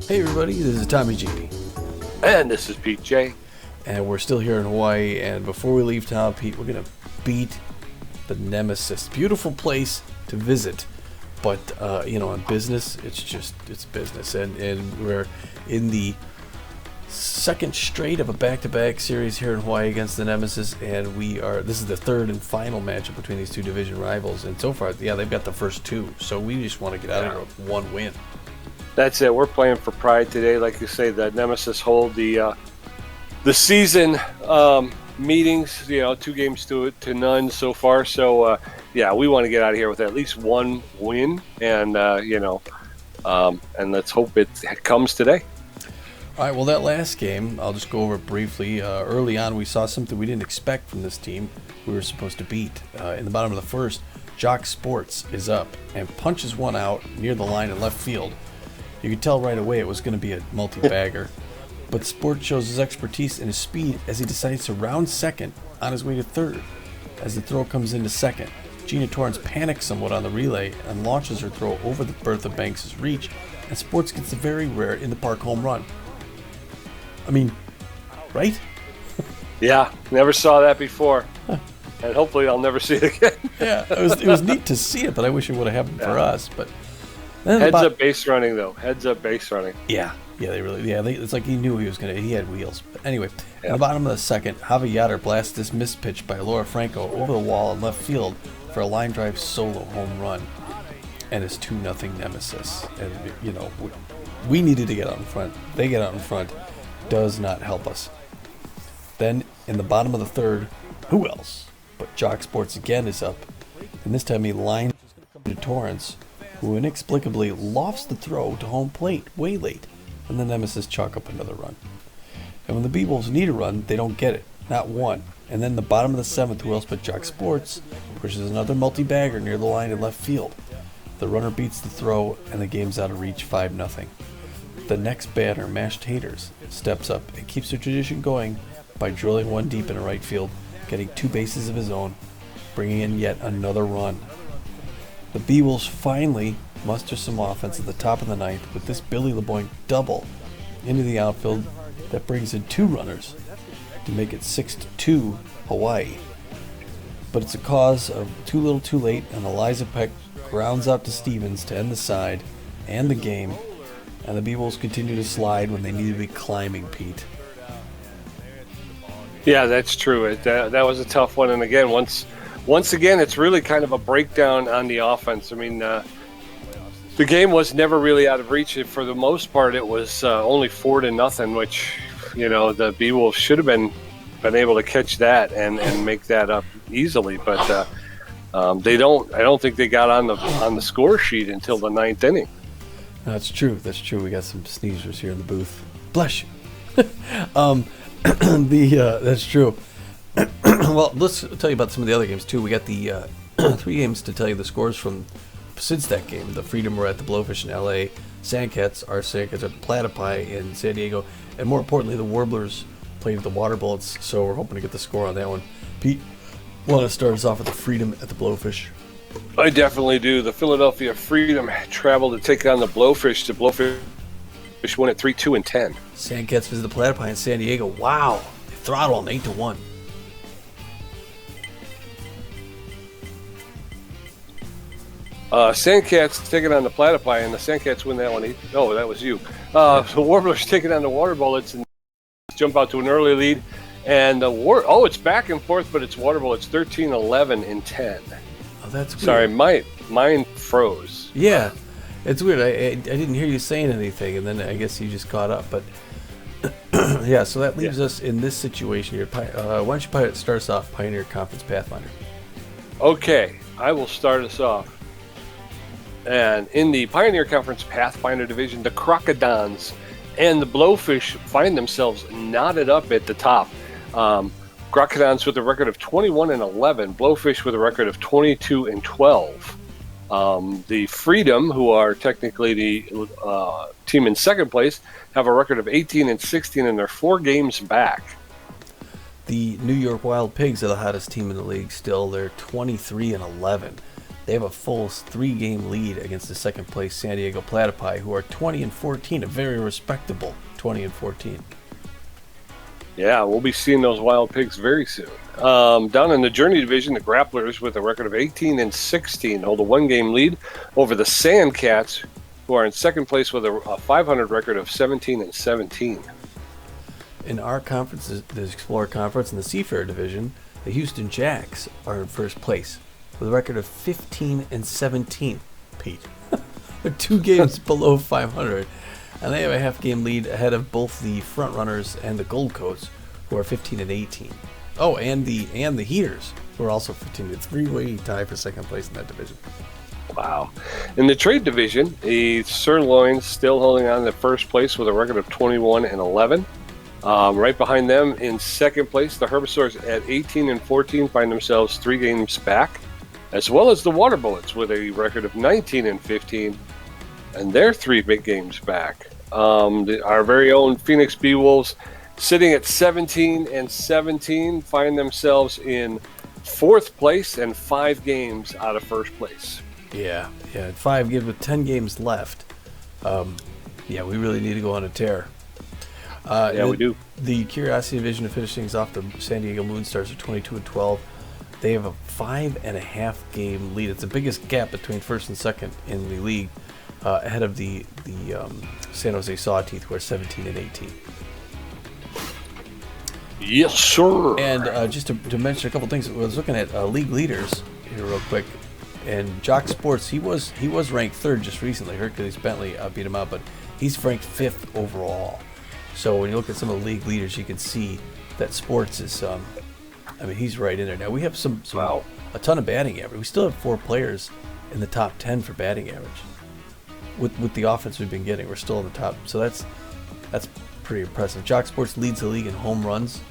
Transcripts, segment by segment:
Hey everybody, this is Tommy G. And this is Pete J. And we're still here in Hawaii, and before we leave town, Pete, we're going to beat the Nemesis. Beautiful place to visit, but, on business, it's business. And we're in the second straight of a back-to-back series here in Hawaii against the Nemesis, and this is the third and final matchup between these two division rivals. And so far, they've got the first two, so we just want to get out of here with one win. That's it. We're playing for pride today. Like you say, the Nemesis hold the season meetings. 2 games to none so far. So we want to get out of here with at least one win, and and let's hope it comes today. All right. Well, that last game, I'll just go over it briefly. Early on, we saw something we didn't expect from this team. We were supposed to beat in the bottom of the first. Jock Sports is up and punches one out near the line in left field. You could tell right away it was going to be a multi-bagger. But Sport shows his expertise and his speed as he decides to round second on his way to third. As the throw comes into second, Gina Torrance panics somewhat on the relay and launches her throw over the Bertha Banks' reach, and Sports gets the very rare in the park home run. I mean, right? Yeah, never saw that before. And hopefully I'll never see it again. Yeah, it was neat to see it, but I wish it would have happened for us. But Heads up base running, though. Heads up base running. It's like he knew he had wheels. But anyway, in the bottom of the second, Javi Yatter blasts this missed pitch by Laura Franco over the wall in left field for a line drive solo home run. And it's 2-0 Nemesis. And, we needed to get out in front. They get out in front. Does not help us. Then, in the bottom of the third, who else but Jock Sports again is up. And this time he lines to Torrance, who inexplicably lofts the throw to home plate way late, and the Nemesis chalk up another run. And when the Beewolves need a run, they don't get it, not one. And then the bottom of the seventh, who else but Jock Sports pushes another multi-bagger near the line in left field. The runner beats the throw, and the game's out of reach 5-0. The next batter, Mashed Taters, steps up and keeps the tradition going by drilling one deep in right field, getting 2 bases of his own, bringing in yet another run. The Beewolves finally muster some offense at the top of the ninth with this Billy LeBoink double into the outfield that brings in 2 runners to make it 6-2 Hawaii. But it's a cause of too little too late, and Eliza Peck grounds out to Stevens to end the side and the game, and the Beewolves continue to slide when they need to be climbing, Pete. Yeah, that's true. That was a tough one, and again, once again, it's really kind of a breakdown on the offense. I mean, the game was never really out of reach. For the most part, it was only 4-0, which, the Beewolves should have been able to catch that and make that up easily. But they don't. I don't think they got on the score sheet until the 9th inning. That's true. We got some sneezers here in the booth. Bless you. That's true. Well, let's tell you about some of the other games, too. We got the 3 games to tell you the scores from since that game. The Freedom were at the Blowfish in L.A. Our Sandcats at the Platypi in San Diego. And more importantly, the Warblers played at the Water Bullets, so we're hoping to get the score on that one. Pete, want to start us off with the Freedom at the Blowfish? I definitely do. The Philadelphia Freedom traveled to take on the Blowfish. The Blowfish won at 3-2 and 10. Sandcats visit the Platypi in San Diego. Wow. They throttle them 8-1. Sandcats taking on the Platypi, and the Sandcats win that one. Oh, that was you. The Warblers taking on the Water Bullets and jump out to an early lead. And it's back and forth, but it's Water Bullets 13-11 and 10. Oh, that's weird. Sorry, mine froze. Yeah, it's weird. I didn't hear you saying anything, and then I guess you just caught up. But yeah, so that leaves us in this situation here. Why don't you start us off, Pioneer Conference Pathfinder? Okay, I will start us off. And in the Pioneer Conference Pathfinder division, the Crocodons and the Blowfish find themselves knotted up at the top. Crocodons with a record of 21-11, Blowfish with a record of 22-12. The Freedom, who are technically the team in second place, have a record of 18-16, and they're 4 games back. The New York Wild Pigs are the hottest team in the league still. They're 23-11. They have a full 3-game lead against the second place San Diego Platypi, who are 20-14, a very respectable 20-14. Yeah, we'll be seeing those wild pigs very soon. Down in the Journey division, the Grapplers, with a record of 18-16, hold a 1-game lead over the Sandcats, who are in second place with a 500 record of 17-17. In our conference, the Explorer Conference, in the Seafair division, the Houston Jacks are in first place with a record of 15-17. Pete, they're 2 games below 500, and they have a half-game lead ahead of both the front runners and the Gold Coats, who are 15-18. Oh, and the Heaters, who are also 15. It's 3-way tie for second place in that division. Wow. In the trade division, the Sirloins still holding on to first place with a record of 21-11. Right behind them in second place, the Herbivores at 18-14 find themselves 3 games back, as well as the Water Bullets with a record of 19-15, and they're 3 big games back. Our very own Phoenix Beewolves, sitting at 17-17, find themselves in 4th place and 5 games out of first place. Yeah, 5 games with 10 games left. We really need to go on a tear. We do. The Curiosity division, to finish things off, the San Diego Moonstars are 22-12. They have a 5.5 game lead. It's the biggest gap between first and second in the league, ahead of the San Jose Sawteeth, who are 17-18. Yes, sir. And just to mention a couple things, I was looking at league leaders here real quick. And Jock Sports, he was ranked 3rd just recently. Hercules Bentley beat him out, but he's ranked 5th overall. So when you look at some of the league leaders, you can see that Sports is, he's right in there. Now we have a ton of batting average. We still have 4 players in the top 10 for batting average. With the offense we've been getting, we're still in the top. So that's pretty impressive. Jock Sports leads the league in home runs.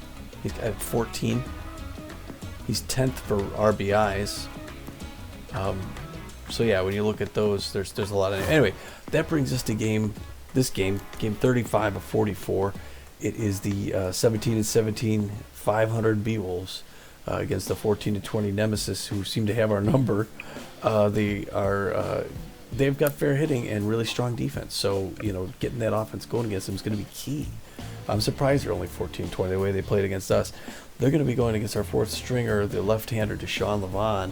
He's at 14. He's 10th for RBIs. When you look at those, there's a lot of. Anyway, that brings us to game 35 of 44. It is the 17-17 500 Beewolves against the 14-20 Nemesis, who seem to have our number. They've got fair hitting and really strong defense. So getting that offense going against them is going to be key. I'm surprised they're only 14-20 the way they played against us. They're going to be going against our 4th stringer, the left-hander Deshaun Levon,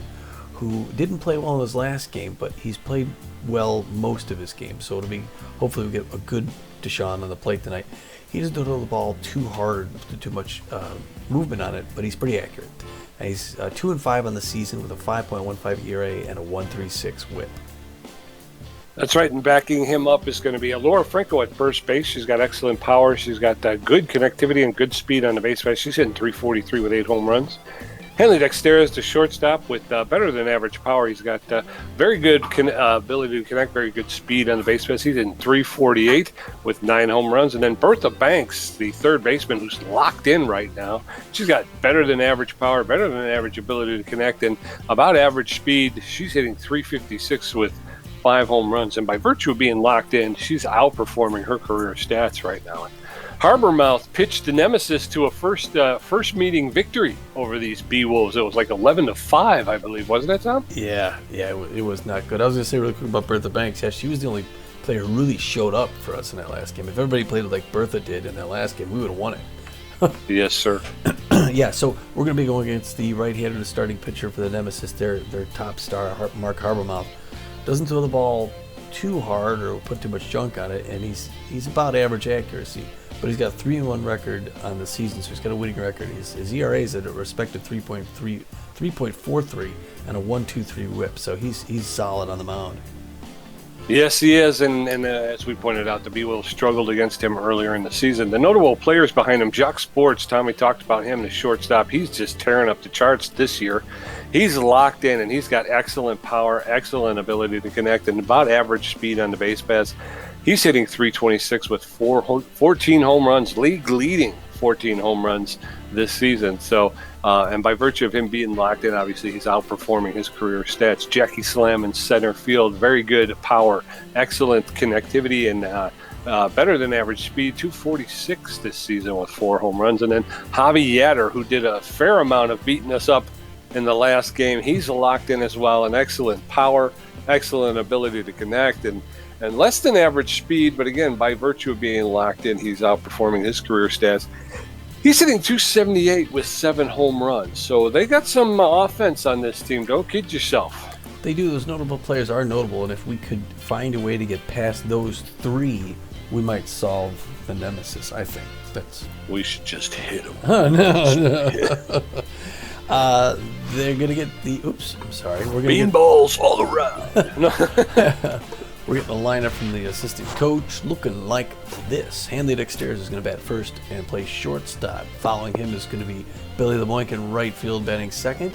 who didn't play well in his last game, but he's played well most of his games. So hopefully we get a good Deshaun on the plate tonight. He doesn't throw the ball too hard, too much movement on it, but he's pretty accurate. And he's 2-5 on the season with a 5.15 ERA and a 1.36 WHIP. That's right, and backing him up is going to be Laura Franco at first base. She's got excellent power. She's got good connectivity and good speed on the base pass. She's hitting .343 with 8 home runs. Henley Dexter is the shortstop with better than average power. He's got very good ability to connect, very good speed on the base pass. He's in .348 with 9 home runs. And then Bertha Banks, the third baseman, who's locked in right now. She's got better than average power, better than average ability to connect, and about average speed. She's hitting .356 with 5 home runs. And by virtue of being locked in, she's outperforming her career stats right now. Harbormouth pitched the Nemesis to a first meeting victory over these Beewolves. It was like 11-5, I believe, wasn't it, Tom? Yeah, it was not good. I was going to say really quick about Bertha Banks. Yeah, she was the only player who really showed up for us in that last game. If everybody played like Bertha did in that last game, we would have won it. Yes, sir. Yeah, so we're going to be going against the right-hander, the starting pitcher for the Nemesis, their top star, Mark Harbormouth. Doesn't throw the ball too hard or put too much junk on it, and he's about average accuracy. But he's got a 3-1 record on the season, so he's got a winning record. His ERA is at a respective 3.43 and a 1.23 WHIP, so he's solid on the mound. Yes, he is, and as we pointed out, the Beewolves struggled against him earlier in the season. The notable players behind him, Jock Sports, Tommy talked about him, the shortstop. He's just tearing up the charts this year. He's locked in, and he's got excellent power, excellent ability to connect, and about average speed on the base paths. He's hitting .326 with 14 home runs, league leading 14 home runs this season. So, and by virtue of him being locked in, obviously he's outperforming his career stats. Jackie Slam in center field, very good power, excellent connectivity, and better than average speed, .246 this season with 4 home runs. And then Javi Yatter, who did a fair amount of beating us up in the last game. He's locked in as well. An excellent power, excellent ability to connect, and less than average speed. But again, by virtue of being locked in, he's outperforming his career stats. He's hitting .278 with 7 home runs. So they got some offense on this team. Don't kid yourself. They do. Those notable players are notable, and if we could find a way to get past those 3, we might solve the Nemesis, I think. We should just hit them. Oh, no. They're going to get the... Oops, I'm sorry. We're gonna Beanballs all around. We're getting a lineup from the assistant coach looking like this. Hanley Dexter's is going to bat first and play shortstop. Following him is going to be Billy LeBoink in right field, batting second.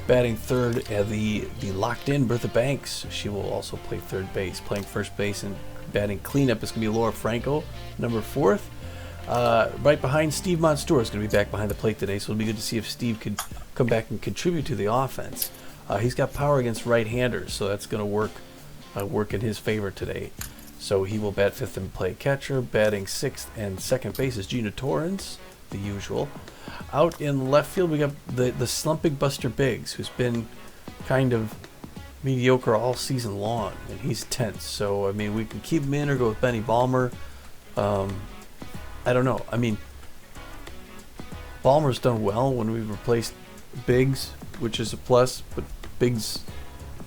Batting third, the locked-in Bertha Banks. She will also play third base. Playing first base and batting cleanup is going to be Laura Franco, number 4th. Right behind Steve Monstour is going to be back behind the plate today, so it'll be good to see if Steve could come back and contribute to the offense. He's got power against right-handers, so that's going to work in his favor today. So he will bat 5th and play catcher. Batting 6th and second base is Gina Torrens, the usual. Out in left field, we got the slumping Buster Biggs, who's been kind of mediocre all season long, and he's 10th. So, I mean, we can keep him in or go with Benny Balmer. I don't know. I mean, Balmer's done well when we've replaced Biggs, which is a plus, but Biggs,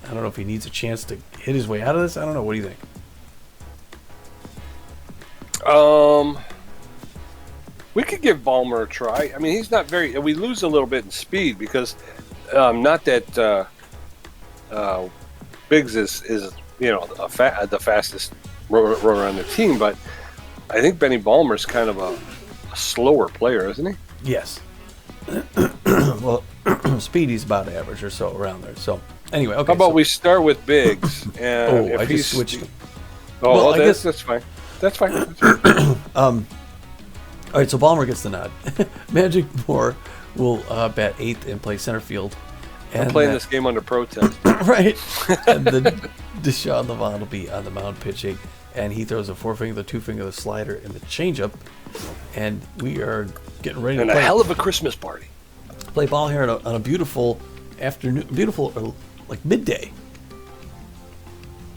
I don't know if he needs a chance to hit his way out of this. I don't know. What do you think? We could give Balmer a try. I mean, he's not very... We lose a little bit in speed because not that Biggs is the fastest rower on the team, but I think Benny Balmer's kind of a slower player, isn't he? Yes. Well, Speedy's about average or so around there. So anyway, okay. How about we start with Biggs? And I just switched him. Oh, well, that's fine. That's fine. All right, so Balmer gets the nod. Magic Moore will bat 8th and play center field. And I'm playing this game under protest. Right. And then Deshaun Levant will be on the mound pitching, and he throws a 4-finger, the 2-finger, the slider, and the changeup. And we are getting ready to play. And a hell of a Christmas party. Play ball here on a beautiful afternoon, like midday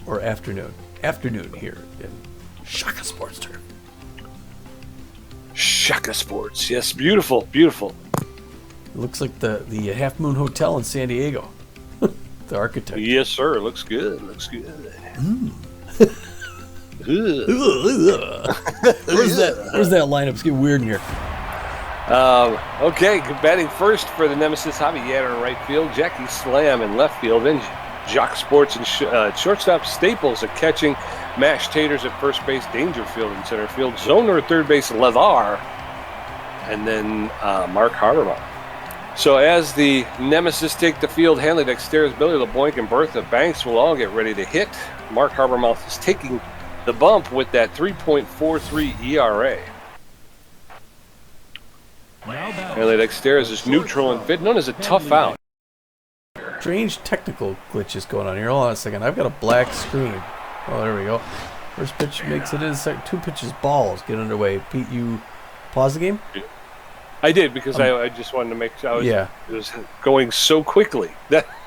or afternoon here in Shaka Sports Turf. Shaka Sports, yes, beautiful, beautiful. It looks like the Half Moon Hotel in San Diego. The architect. Yes, sir. Looks good. Looks good. Where's that lineup? It's getting weird in here. Okay, batting first for the Nemesis, Javi Yatter in right field, Jackie Slam in left field, then Jock Sports and shortstop, Staples at catching, Mash Taters at first base, Dangerfield in center field, Zoner at third base, Levar, and then Mark Habermas. So as the Nemesis take the field, Hanley Dexter's, Billy LeBoink, and Bertha Banks will all get ready to hit. Mark Habermas is taking the bump with that 3.43 ERA. Hanley Dexter's is neutral and fit, known as a tough out. Strange technical glitches going on here. Hold on a second. I've got a black screen. Oh, there we go. First pitch makes it in. Second, 2 pitches, balls get underway. Pete, you pause the game? I did because I just wanted to make sure. It was going so quickly.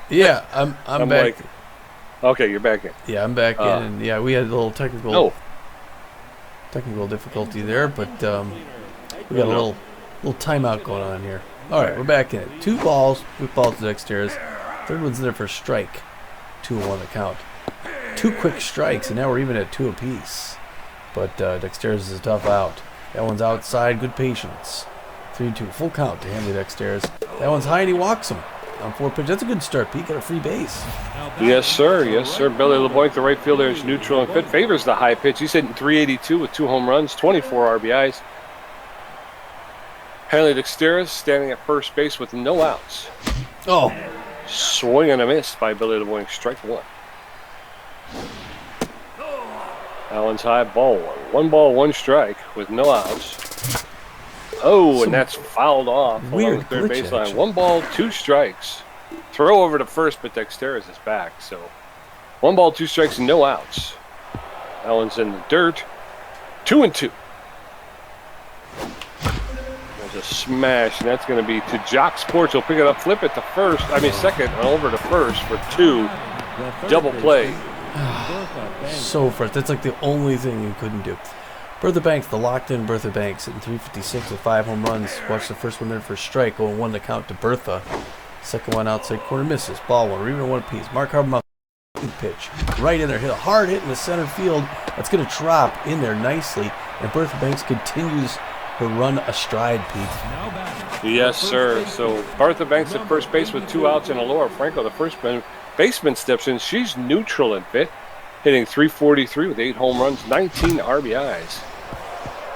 Yeah, I'm back. Like, okay, you're back in. Yeah, I'm back in. And yeah, we had a little technical difficulty there, but we got a little timeout going on here. All right, we're back in it. 2 balls, with balls to Dexter's. Third one's in there for a strike. 2-1 the count. 2 quick strikes, and now we're even at 2 apiece. But Dexter's is a tough out. That one's outside. Good patience. 3-2. Full count to Hanley Dexter's. That one's high, and he walks him on 4 pitches. That's a good start, Pete. Got a free base. Yes, sir. Yes, sir. Billy LeBoink, the right fielder, is neutral and fit. Favors the high pitch. He's hitting .382 with 2 home runs, 24 RBIs. Hanley Dexter's standing at first base with no outs. Oh. Swing and a miss by Billy LeBoink. Strike 1. Allen's high, ball 1. 1 ball, 1 strike with no outs. Oh, and that's fouled off along the third baseline. Actually. 1 ball, 2 strikes. Throw over to first, but Dexter's is back. So 1 ball, 2 strikes, no outs. Allen's in the dirt. 2-2. There's a smash, and that's going to be to Jock Sports. He'll pick it up, flip it to first. Second, and over to first for 2. Double play. So first, that's like the only thing he couldn't do. Bertha Banks, the locked-in Bertha Banks, hitting 356 with 5 home runs. Watch the first one there for a strike, 0-1 to count to Bertha. Second one outside corner misses. Ball one, or even one apiece. Mark Habermas pitch right in there, hit a hard hit in the center field. That's going to drop in there nicely, and Bertha Banks continues her run astride, Pete. Yes, sir. So Bertha Banks at first base with 2 outs, and Laura Franco, the first baseman, steps in. She's neutral and fit, hitting 343 with 8 home runs, 19 RBIs.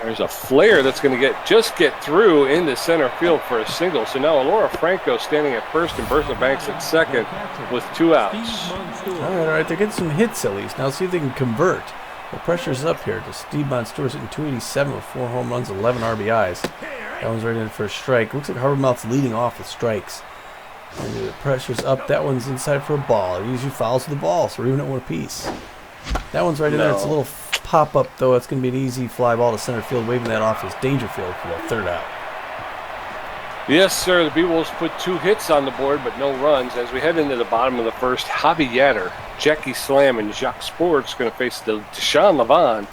There's a flare that's going to get through into center field for a single. So now Laura Franco standing at first and Bertha Banks at second with 2 outs. All right. They're getting some hits at least. Now see if they can convert. The pressure's up here to Steve Monsteur's hitting 287 with 4 home runs, 11 RBIs. That one's right in for a strike. Looks like Habermas leading off with strikes. And the pressure's up. That one's inside for a ball. It usually fouls to the ball, so we're even at one apiece. That one's right in there. It's a little pop-up, though. It's going to be an easy fly ball to center field, waving that off as Dangerfield for the 3rd out. Yes, sir. The Beewolves put 2 hits on the board, but no runs. As we head into the bottom of the first, Javi Yatter, Jackie Slam, and Jacques Sports going to face the Deshaun Levon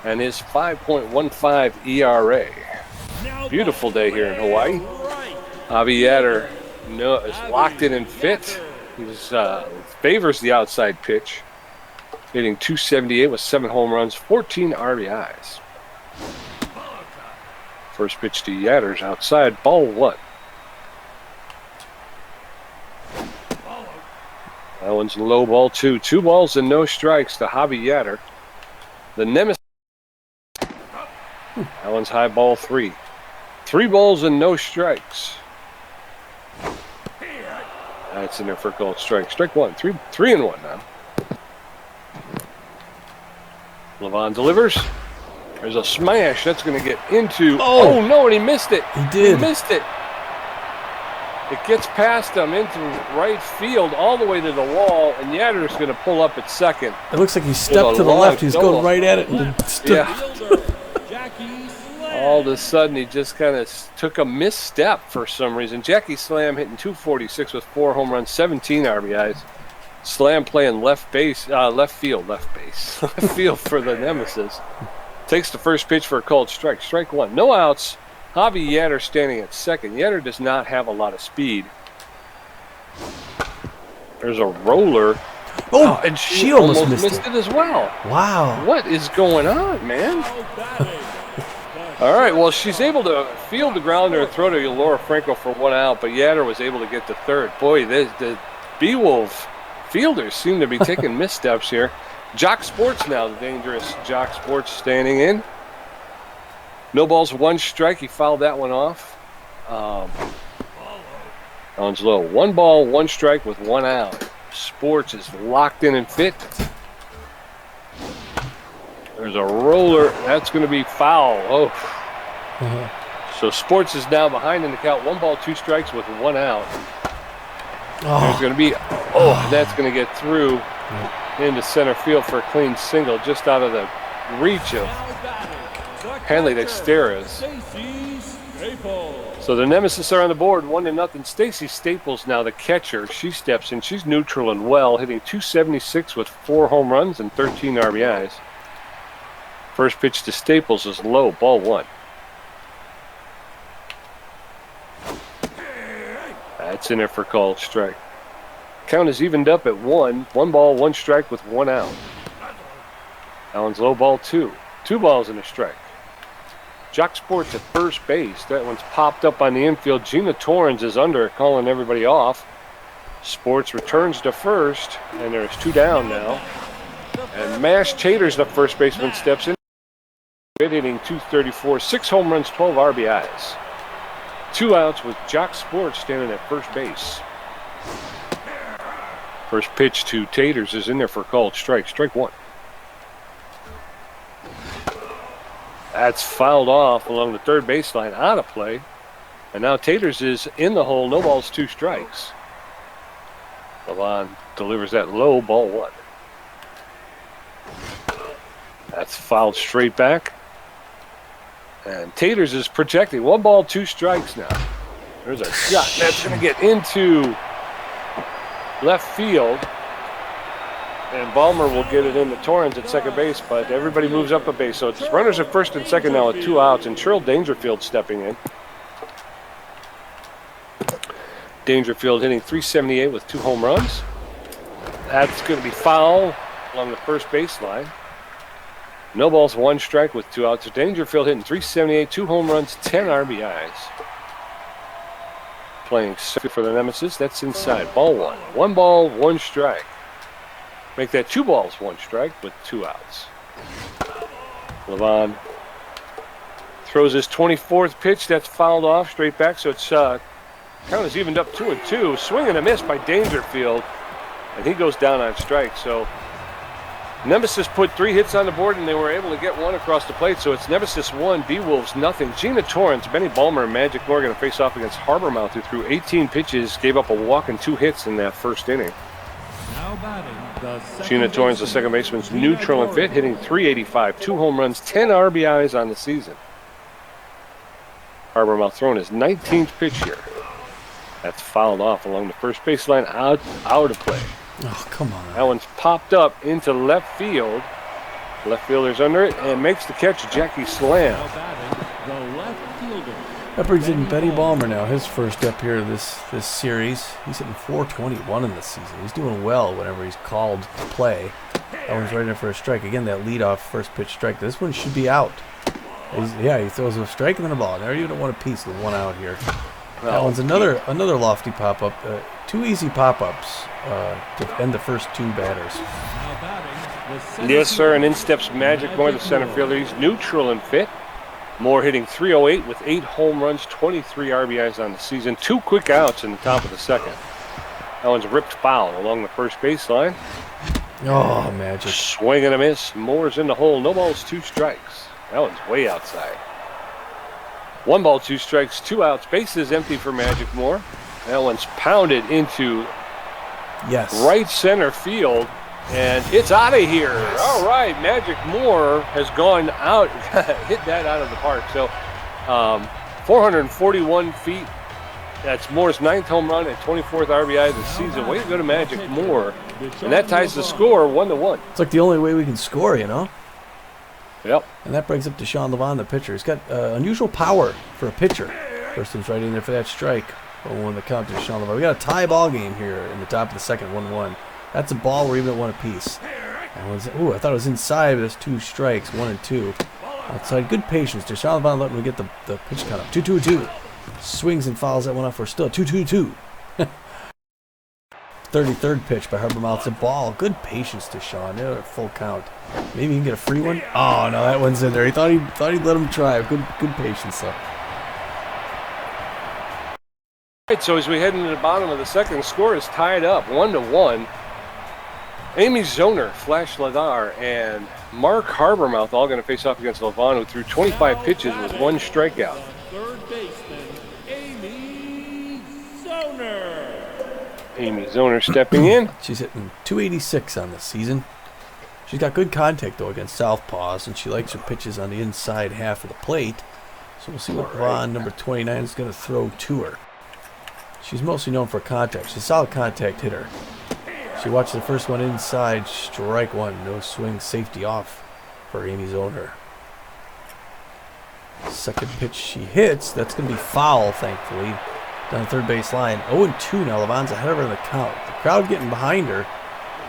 and his 5.15 ERA. Beautiful day here in Hawaii. Javi Yatter is locked in and fit. He favors the outside pitch, hitting 278 with 7 home runs, 14 RBIs. First pitch to Yatter's outside, ball 1. That one's low, ball 2. 2 balls and no strikes to Javi Yatter. The Nemesis. That one's high, ball 3. 3 balls and no strikes. That's in there for a called strike. Strike 1. 3-1 now. Levon delivers. There's a smash. That's going to get into... Oh, no, and he missed it. He did. He missed it. It gets past him into right field all the way to the wall, and Yatter's going to pull up at second. It looks like he stepped to the left. He's going right at it. All of a sudden, he just kind of took a misstep for some reason. Jackie Slam hitting 246 with 4 home runs, 17 RBIs. Slam playing left field for the Nemesis. Takes the first pitch for a called strike. Strike 1. No outs. Javi Yatter standing at second. Yatter does not have a lot of speed. There's a roller. Oh, and she almost missed it as well. Wow. What is going on, man? All right, well, she's able to field the grounder and throw to Laura Franco for 1 out, but Yatter was able to get to third. Boy, the Beewolf fielders seem to be taking missteps here. Jock Sports now, the dangerous Jock Sports standing in. No balls, 1 strike. He fouled that one off. That one's low. 1 ball, 1 strike with 1 out. Sports is locked in and fit. There's a roller. That's going to be foul. So Sports is now behind in the count. 1 ball, 2 strikes with 1 out. There's going to be... that's going to get through into center field for a clean single, just out of the reach of Hanley Dexteras. So the Nemesis are on the board, 1-0. Stacy Staples now the catcher. She steps in. She's neutral and well, hitting 276 with 4 home runs and 13 RBIs. First pitch to Staples is low, ball 1. That's in there for called strike. Count is evened up at 1. 1 ball, 1 strike with 1 out. That one's low, ball 2. 2 balls and a strike. Jock Sports at first base. That one's popped up on the infield. Gina Torrens is under it, calling everybody off. Sports returns to first, and there's 2 down now. And Mash Taters, the first baseman, steps in. Hitting 234, 6 home runs, 12 RBIs. 2 outs with Jock Sports standing at first base. First pitch to Taters is in there for a called strike. Strike 1. That's fouled off along the third baseline, out of play. And now Taters is in the hole. No balls, 2 strikes. Levon delivers that low, ball 1. That's fouled straight back. And Taters is protecting. 1 ball, 2 strikes now. There's a shot. That's going to get into left field. And Balmer will get it into Torrens at second base, but everybody moves up a base. So it's runners at first and second now with 2 outs, and Cheryl Dangerfield stepping in. Dangerfield hitting .378 with 2 home runs. That's going to be foul along the first baseline. No balls, 1 strike with 2 outs. Dangerfield hitting .378, 2 home runs, 10 RBIs. Playing for the Nemesis. That's inside. Ball 1. 1 ball, 1 strike. Make that 2 balls, 1 strike with 2 outs. Levon throws his 24th pitch. That's fouled off straight back. So it's count is evened up 2-2. Swing and a miss by Dangerfield. And he goes down on strike. So Nemesis put 3 hits on the board, and they were able to get 1 across the plate. So it's Nemesis 1, Beewolves nothing. Gina Torrens, Benny Balmer, and Magic Moore going to face off against Harbormouth, who threw 18 pitches, gave up a walk and 2 hits in that first inning. Now batting, Gina Torrens, the second baseman's neutral and fit, hitting .385, 2 home runs, 10 RBIs on the season. Harbormouth throwing his 19th pitch here. That's fouled off along the first baseline, out of play. Oh, come on. That one's popped up into left field. Left fielder's under it and makes the catch. Jackie Slam. now batting, the left fielder. That brings in Benny Balmer now, his first up here this series. He's hitting .421 in this season. He's doing well whenever he's called to play. That one's right in for a strike. Again, that leadoff first pitch strike. This one should be out. He throws a strike and then a ball. There you don't want a piece with 1 out here. That one's another lofty pop-up. 2 easy pop-ups to end the first 2 batters. Now batting, the center Yes, sir, and in fielder. steps Magic Moore, the center fielder. He's neutral and fit. Moore hitting .308 with 8 home runs, 23 RBIs on the season. 2 quick outs in the top of the second. That one's ripped foul along the first baseline. Oh, Magic. Swing and a miss. Moore's in the hole. No balls, 2 strikes. That one's way outside. 1 ball, 2 strikes, 2 outs. Base is empty for Magic Moore. That one's pounded into Yes. right center field, and it's out of here. All right, Magic Moore has gone out, hit that out of the park. So 441 feet. That's Moore's 9th home run and 24th RBI of the season. Way to go to Magic Moore. And that ties the score 1-1. It's like the only way we can score, you know? Yep. And that brings up Deshaun Levon, the pitcher. He's got unusual power for a pitcher. First one's right in there for that strike. 0-1 the count to Deshaun Levon. We got a tie ball game here in the top of the second, 1-1. That's a ball. We're even at 1 apiece. That one's, I thought it was inside, but it's 2 strikes, 1 and 2. Outside, good patience. Deshaun Levon letting me get the pitch count up. 2-2-2. Swings and fouls that one off. We're still 2-2-2. 33rd pitch by Harbormouth. It's a ball. Good patience to Sean. They're at full count. Maybe he can get a free one. Oh no, that one's in there. He thought he'd let him try. Good patience though. Right, so as we head into the bottom of the second, the score is tied up 1-1. Amy Zoner, Flash Ladar, and Mark Harbormouth all going to face off against Levon, who threw 25 pitches with 1 strikeout. Third baseman, Amy Zoner. Amy Zoner stepping in. She's hitting .286 on this season. She's got good contact though against southpaws, and she likes her pitches on the inside half of the plate. So we'll see what Vaughn, number 29, is going to throw to her. She's mostly known for contact. She's a solid contact hitter. She watched the first one inside, strike 1, no swing, safety off for Amy Zoner. Second pitch she hits, that's going to be foul, thankfully. Down the third base line. 0-2 now. Levon's ahead of her in the count. The crowd getting behind her.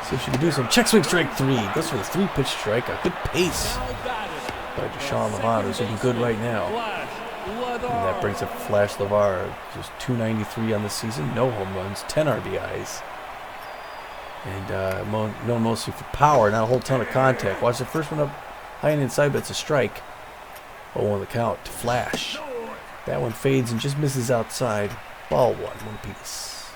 See if she can do some check swing strike 3. Goes for the 3-pitch strike. A good pace by Deshaun Levon, who's looking good right now. And that brings up Flash Levar. Just .293 on the season. No home runs. 10 RBIs. And known mostly for power. Not a whole ton of contact. Watch the first one up high and inside, but it's a strike. 0 on the count to Flash. That one fades and just misses outside. Ball 1 piece.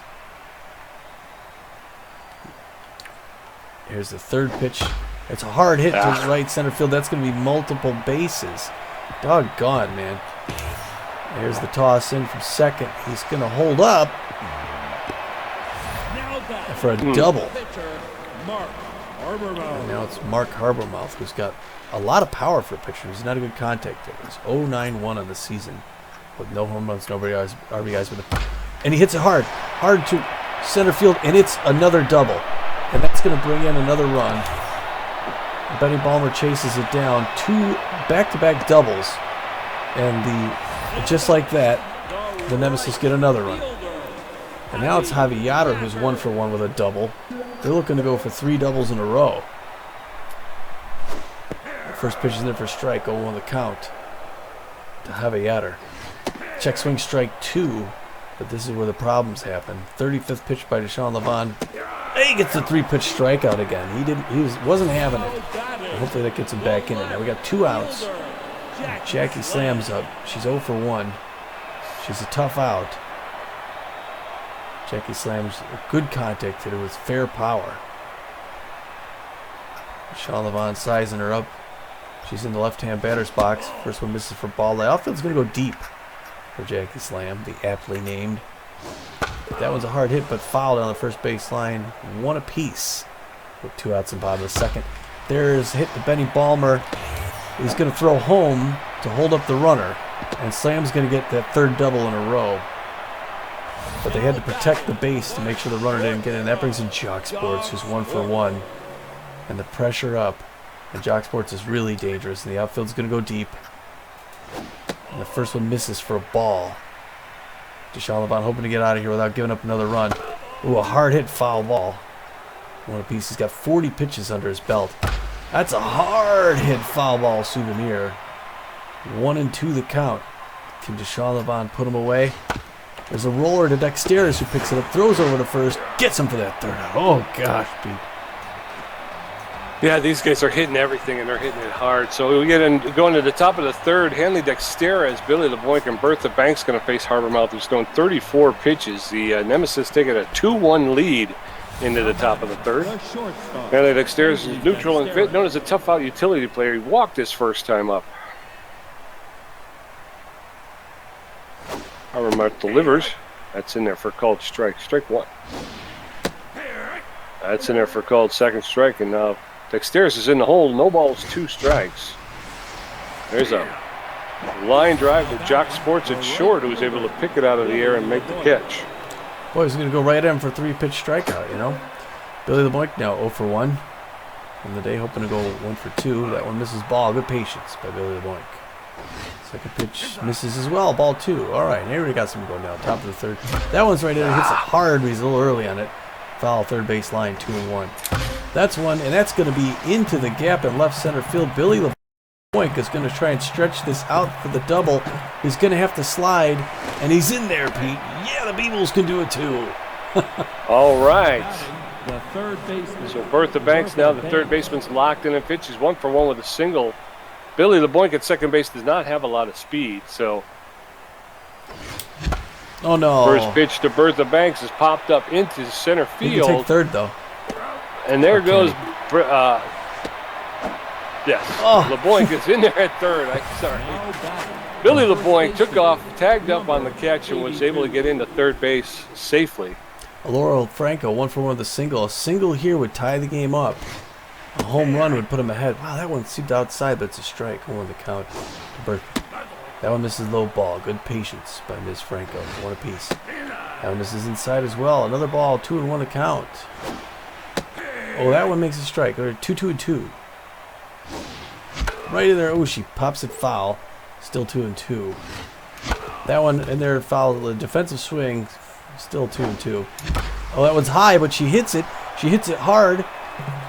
Here's the third pitch. It's a hard hit to right center field. That's going to be multiple bases. Doggone, man. There's the toss in from second. He's going to hold up for a double. Pitcher, Mark And now it's Mark Harbormouth, who's got a lot of power for a pitcher. He's not a good contact hitter. He's 0-9-1 on the season with no home runs, no RBIs with him. And he hits it hard to center field, and it's another double. And that's going to bring in another run. Benny Balmer chases it down. 2 back-to-back doubles. And just like that, the Nemesis get another run. And now it's Javi Yatter, who's 1 for 1 with a double. They're looking to go for 3 doubles in a row. First pitch is in there for strike, 0-1 the count to Javi Yatter. Check swing strike 2, but this is where the problems happen. 35th pitch by Deshaun Levon. He gets the 3-pitch strikeout again. He wasn't having it. And hopefully that gets him back in it. Now we got 2 outs. Jackie Slam's up. She's 0 for 1. She's a tough out. Jackie Slam's a good contact hitter with fair power. Deshaun Levon sizing her up. She's in the left-hand batter's box. First one misses for ball. The outfield's going to go deep for Jackie Slam, the aptly named. That one's a hard hit, but fouled on the first base line. 1 apiece with 2 outs in bottom of the second. There's a hit to Benny Balmer. He's going to throw home to hold up the runner. And Slam's going to get that 3rd double in a row. But they had to protect the base to make sure the runner didn't get in. That brings in Jock Sports, who's 1 for 1. And the pressure up. And Jock Sports is really dangerous. And the outfield's going to go deep. And the first one misses for a ball. Deshaun Levon hoping to get out of here without giving up another run. Ooh, a hard hit foul ball. 1 apiece. He's got 40 pitches under his belt. That's a hard hit foul ball souvenir. 1-2 the count. Can Deshaun Levon put him away? There's a roller to Dexteris, who picks it up, throws over to first, gets him for that 3rd out. Oh gosh, Pete. Yeah, these guys are hitting everything, and they're hitting it hard. So we get going to the top of the 3rd. Hanley Dexteris, Billy LeBoink, and Bertha Banks going to face Harbormouth, who's thrown 34 pitches. The Nemesis taking a 2-1 lead into the top of the 3rd. Hanley Dexteris is neutral and fit, known as a tough-out utility player. He walked his first time up. Harbormouth delivers. That's in there for called strike. Strike 1. That's in there for called 2nd strike, and now Dexteris is in the hole. No balls, 2 strikes. There's a line drive to Jock Sports at short, who was able to pick it out of the air and make the catch. Boy, he's going to go right at him for a 3-pitch strikeout, you know. Billy LeBoink now 0 for 1. On the day, hoping to go 1 for 2. That one misses ball. Good patience by Billy LeBoink. Second pitch misses as well. Ball 2. All right, here we got something going down. Top of the 3rd. That one's right in. He hits it hard, but he's a little early on it. Foul, 3rd base line, 2-1. That's one, and that's going to be into the gap in left center field. Billy LeBoink is going to try and stretch this out for the double. He's going to have to slide, and he's in there, Pete. Yeah, the Beewolves can do it too. All right. The 3rd baseman. So Bertha Banks now the 3rd baseman's locked in and pitch. He's 1 for 1 with a single. Billy LeBoink at 2nd base does not have a lot of speed, so. Oh no! First pitch to Bertha Banks is popped up into center field. He can take 3rd though. And there goes. Yes. Oh. LeBoink is in there at 3rd. I'm sorry. Billy LeBoink took off, tagged up on the catch, and was able to get into 3rd base safely. Laurel Franco 1 for 1 with a single. A single here would tie the game up. A home run would put him ahead. Wow, that one seemed outside, but it's a strike. 1 the count to Bertha. That one misses low ball. Good patience by Ms. Franco. 1 apiece. That one misses inside as well. Another ball. 2-1 the count. Oh, that one makes a strike. 2-2. Right in there. Oh, she pops it foul. Still 2-2. That one in there foul. The defensive swing. Still 2-2. Oh, that one's high, but she hits it. She hits it hard.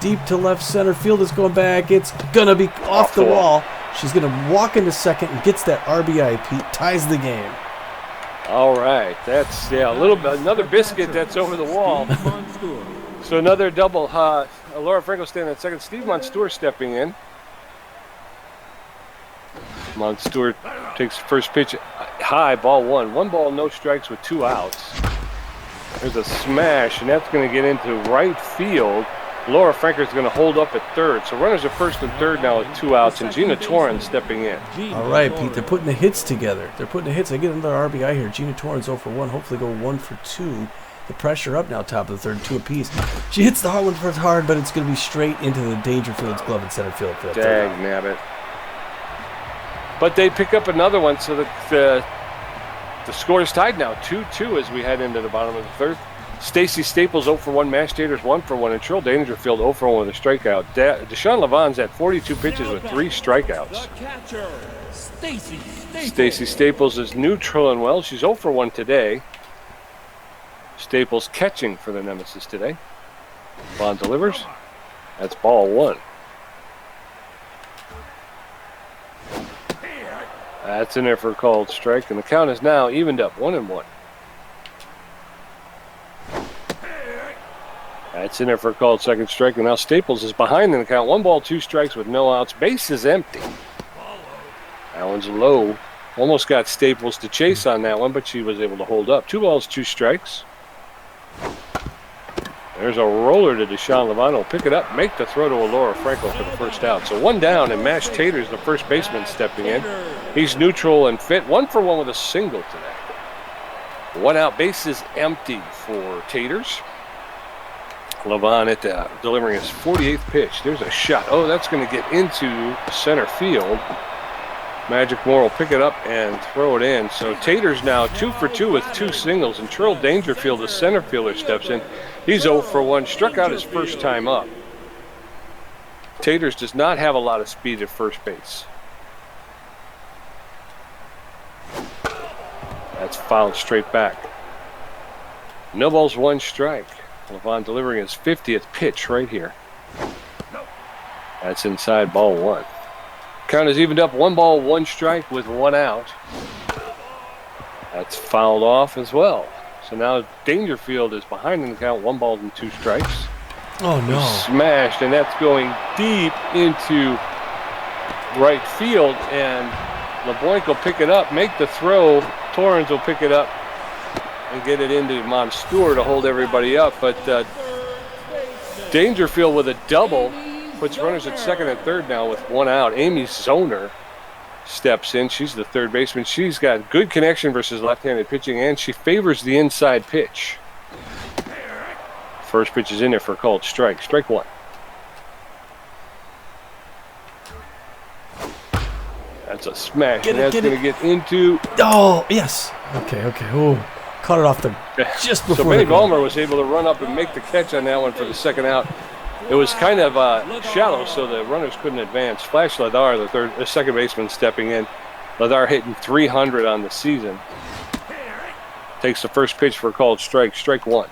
Deep to left center field. Is going back. It's gonna be off the wall. She's going to walk into 2nd and gets that RBI, Pete. Ties the game. All right. That's, yeah, another biscuit that's over the wall. So another double. Laura Franco standing at 2nd. Steve Monstour stepping in. Monstour takes the first pitch high, ball 1. 1 ball, no strikes with 2 outs. There's a smash, and that's going to get into right field. Laura Franco is going to hold up at 3rd. So runners are 1st and 3rd now with 2 outs, and Gina Torrens stepping in. All right, Pete, they're putting the hits together. They're putting the hits. They get another RBI here. Gina Torrens 0 for 1. Hopefully go 1 for 2. the pressure up now, top of the third, 2 apiece. She hits the hard one first hard, but it's going to be straight into the Dangerfield's glove in center field for the third. Dang nabbit. But they pick up another one, so the score is tied now, 2-2 as we head into the bottom of the third. Stacy Staples 0 for 1, Mash Taters 1 for 1, and Trill Dangerfield 0 for 1 with a strikeout. Deshaun Levon's at 42 pitches with 3 strikeouts. Stacy Staples is neutral and well. She's 0 for 1 today. Staples catching for the Nemesis today. Levon delivers. That's ball 1. That's in there for a called strike, and the count is now evened up, 1-1. That's in there for a called second strike, and now Staples is behind in the count. 1 ball, 2 strikes with no outs. Base is empty. That one's low. Almost got Staples to chase on that one, but she was able to hold up. 2 balls, 2 strikes. There's a roller to Deshaun Levon. Will pick it up, make the throw to Laura Franco for the first out. So 1 down, and Mash Taters, the first baseman, stepping in. He's neutral and fit. 1 for 1 with a single today. 1 out, base is empty for Taters. Levon delivering his 48th pitch. There's a shot. Oh, that's going to get into center field. Magic Moore will pick it up and throw it in. So Taters now 2 for 2 with 2 singles, and Trill Dangerfield, the center fielder, steps in. He's 0 for 1, struck out his first time up. Taters does not have a lot of speed at first base. That's fouled straight back. No balls, 1 strike. Levon delivering his 50th pitch right here. That's inside, ball 1. Count is evened up, 1 ball, 1 strike with 1 out. That's fouled off as well. So now Dangerfield is behind in the count, 1 ball and 2 strikes. Oh no. Smashed, and that's going deep into right field, and LeBlanc will pick it up, make the throw. Torrens will pick it up and get it into Monstour to hold everybody up, but Dangerfield with a double puts runners at second and third now with 1 out. Amy Zoner steps in. She's the third baseman. She's got good connection versus left-handed pitching, and she favors the inside pitch. First pitch is in there for a called strike. Strike 1. That's a smash, and that's going to get into... Oh, yes. Okay. Oh, caught it off the just before. So Benny Ballmer was able to run up and make the catch on that one for the second out. It was kind of shallow, so the runners couldn't advance. Flash Ladar, the second baseman, stepping in. Ladar hitting 300 on the season. Takes the first pitch for a called strike. Strike 1.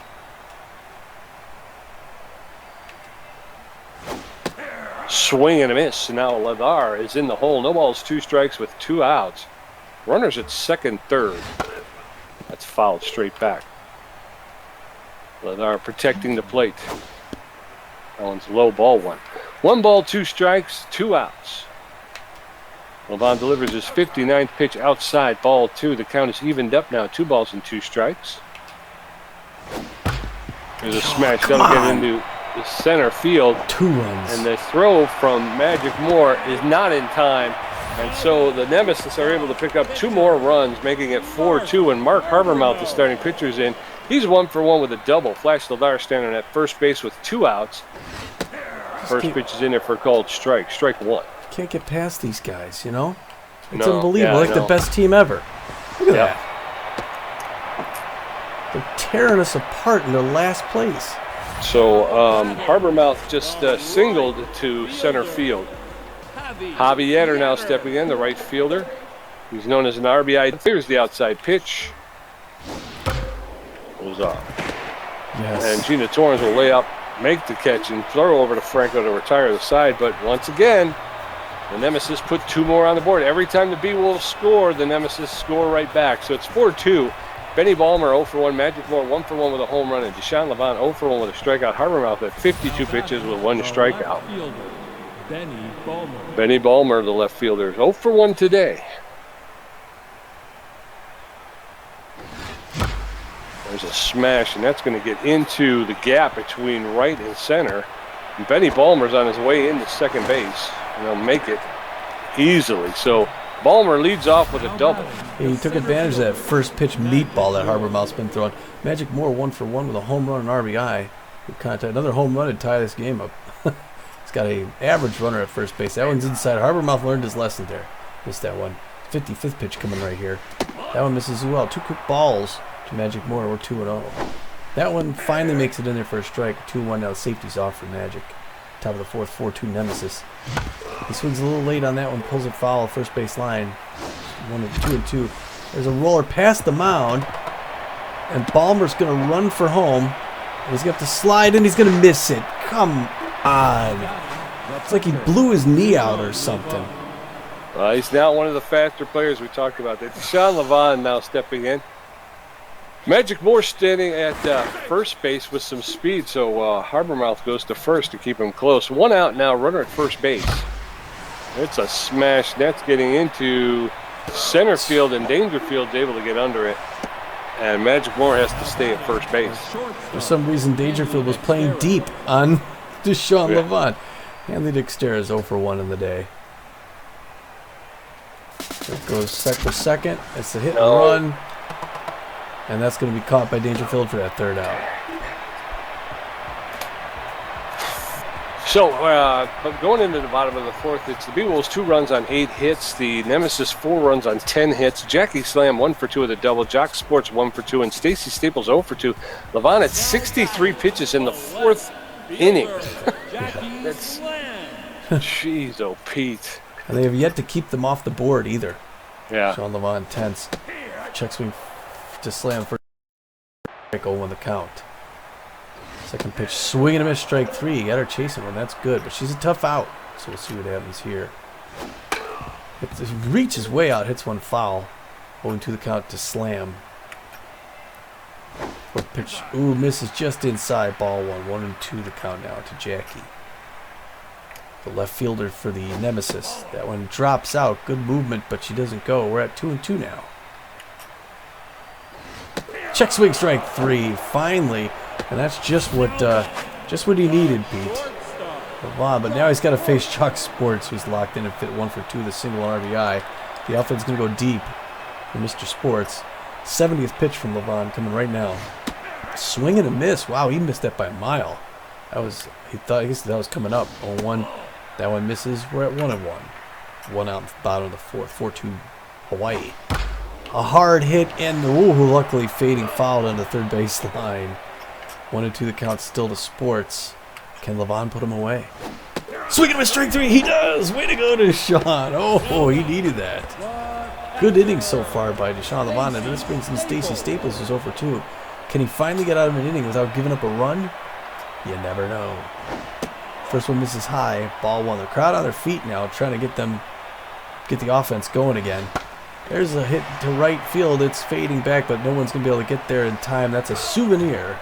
Swing and a miss. Now Ladar is in the hole. No balls, 2 strikes with 2 outs. Runners at second, third. That's fouled straight back. Ladar protecting the plate. That one's low, ball 1. 1 ball, 2 strikes, 2 outs. Levon delivers his 59th pitch outside, ball 2. The count is evened up now, 2 balls and 2 strikes. There's a smash. That'll get into the center field. 2 runs. And the throw from Magic Moore is not in time. And so the Nemesis are able to pick up 2 more runs, making it 4-2. And Mark Habermouth, the starting pitcher's in. He's 1 for 1 with a double. Flash Ladar standing at first base with 2 outs. First pitch is in there for a called strike. Strike 1. Can't get past these guys, you know? It's No, unbelievable. yeah, like the best team ever. Look at Yeah. that. They're tearing us apart in their last place. So Habermouth just singled to center field. Javier now stepping in, the right fielder. He's known as an RBI. Here's the outside pitch. Goes off. Yes. And Gina Torrens will lay up, make the catch, and throw over to Franco to retire the side. But once again, the Nemesis put 2 more on the board. Every time the Beewolves score, the Nemesis score right back. So it's 4-2. Benny Ballmer 0 for 1. Magic Moore 1 for 1 with a home run. And Deshaun Levon 0 for 1 with a strikeout. Habermouth at 52 pitches with 1 strikeout. Benny Ballmer, the left fielder, 0 for 1 today. There's a smash, and that's going to get into the gap between right and center. And Benny Ballmer's on his way into second base, and he'll make it easily. So Ballmer leads off with a double. He took advantage of that first pitch meatball that Habermouth's been throwing. Magic Moore 1 for 1 with a home run and RBI. Good contact. Another home run to tie this game up. He's got an average runner at first base. That one's inside. Habermouth learned his lesson there. Missed that one. 55th pitch coming right here. That one misses as well. 2 quick balls to Magic Moore. We're 2-0. That one finally makes it in there for a strike. 2-1 now. Safety's off for Magic. Top of the fourth, 4-2 Nemesis. He swings a little late on that one, pulls it foul, first base line. 2-2. There's a roller past the mound, and Ballmer's going to run for home. And he's got to slide, and he's going to miss it. Come on. It's like he blew his knee out or something. He's now one of the faster players we talked about. Deshaun Levon now stepping in. Magic Moore standing at first base with some speed, so Habermouth goes to first to keep him close. 1 out now, runner at first base. It's a smash. That's getting into center field, and Dangerfield's able to get under it. And Magic Moore has to stay at first base. For some reason, Dangerfield was playing deep on Deshaun Levon. Hanley Dexter is 0 for 1 in the day. It goes for second. It's a hit and run. And that's going to be caught by Dangerfield for that third out. So, but going into the bottom of the fourth, it's the Beewolves 2 runs on 8 hits, the Nemesis 4 runs on 10 hits, Jackie Slam 1 for 2 with a double, Jock Sports 1 for 2, and Stacy Staples 0 for 2. Levon at 63 pitches in the 4th inning. That's, jeez, oh Pete. And they have yet to keep them off the board either. Yeah. Sean Levon tense. Check swing to slam for 0-1 the count. Second pitch, swing and a miss, strike 3. Got her chasing one. That's good, but she's a tough out. So we'll see what happens here. It reaches way out, hits one foul. 0-2 the count to slam. Fourth pitch, ooh, misses just inside. Ball 1. 1-2 the count now to Jackie. The left fielder for the Nemesis. That one drops out. Good movement, but she doesn't go. We're at 2-2 now. Check swing, strike 3. Finally. And that's just what he needed, Pete. Levon, but now he's got to face Chuck Sports, who's locked in and fit 1 for 2, the single RBI. The outfield's going to go deep for Mr. Sports. 70th pitch from Levon coming right now. Swing and a miss. Wow, he missed that by a mile. I guess that was coming up. 0-1. That one misses. We're at 1-1. 1 out in the bottom of the fourth. 4-2 Hawaii. A hard hit and luckily fading foul on the third base line. 1-2 the count still to Sports. Can Levon put him away? Swing and a strike 3. He does. Way to go, Deshaun. Oh, he needed that. Good inning so far by Deshaun Levon. And this brings in Stacy Staples, who's 0 for 2. Can he finally get out of an inning without giving up a run? You never know. First one misses high. Ball 1. The crowd on their feet now, trying to get the offense going again. There's a hit to right field. It's fading back, but no one's going to be able to get there in time. That's a souvenir.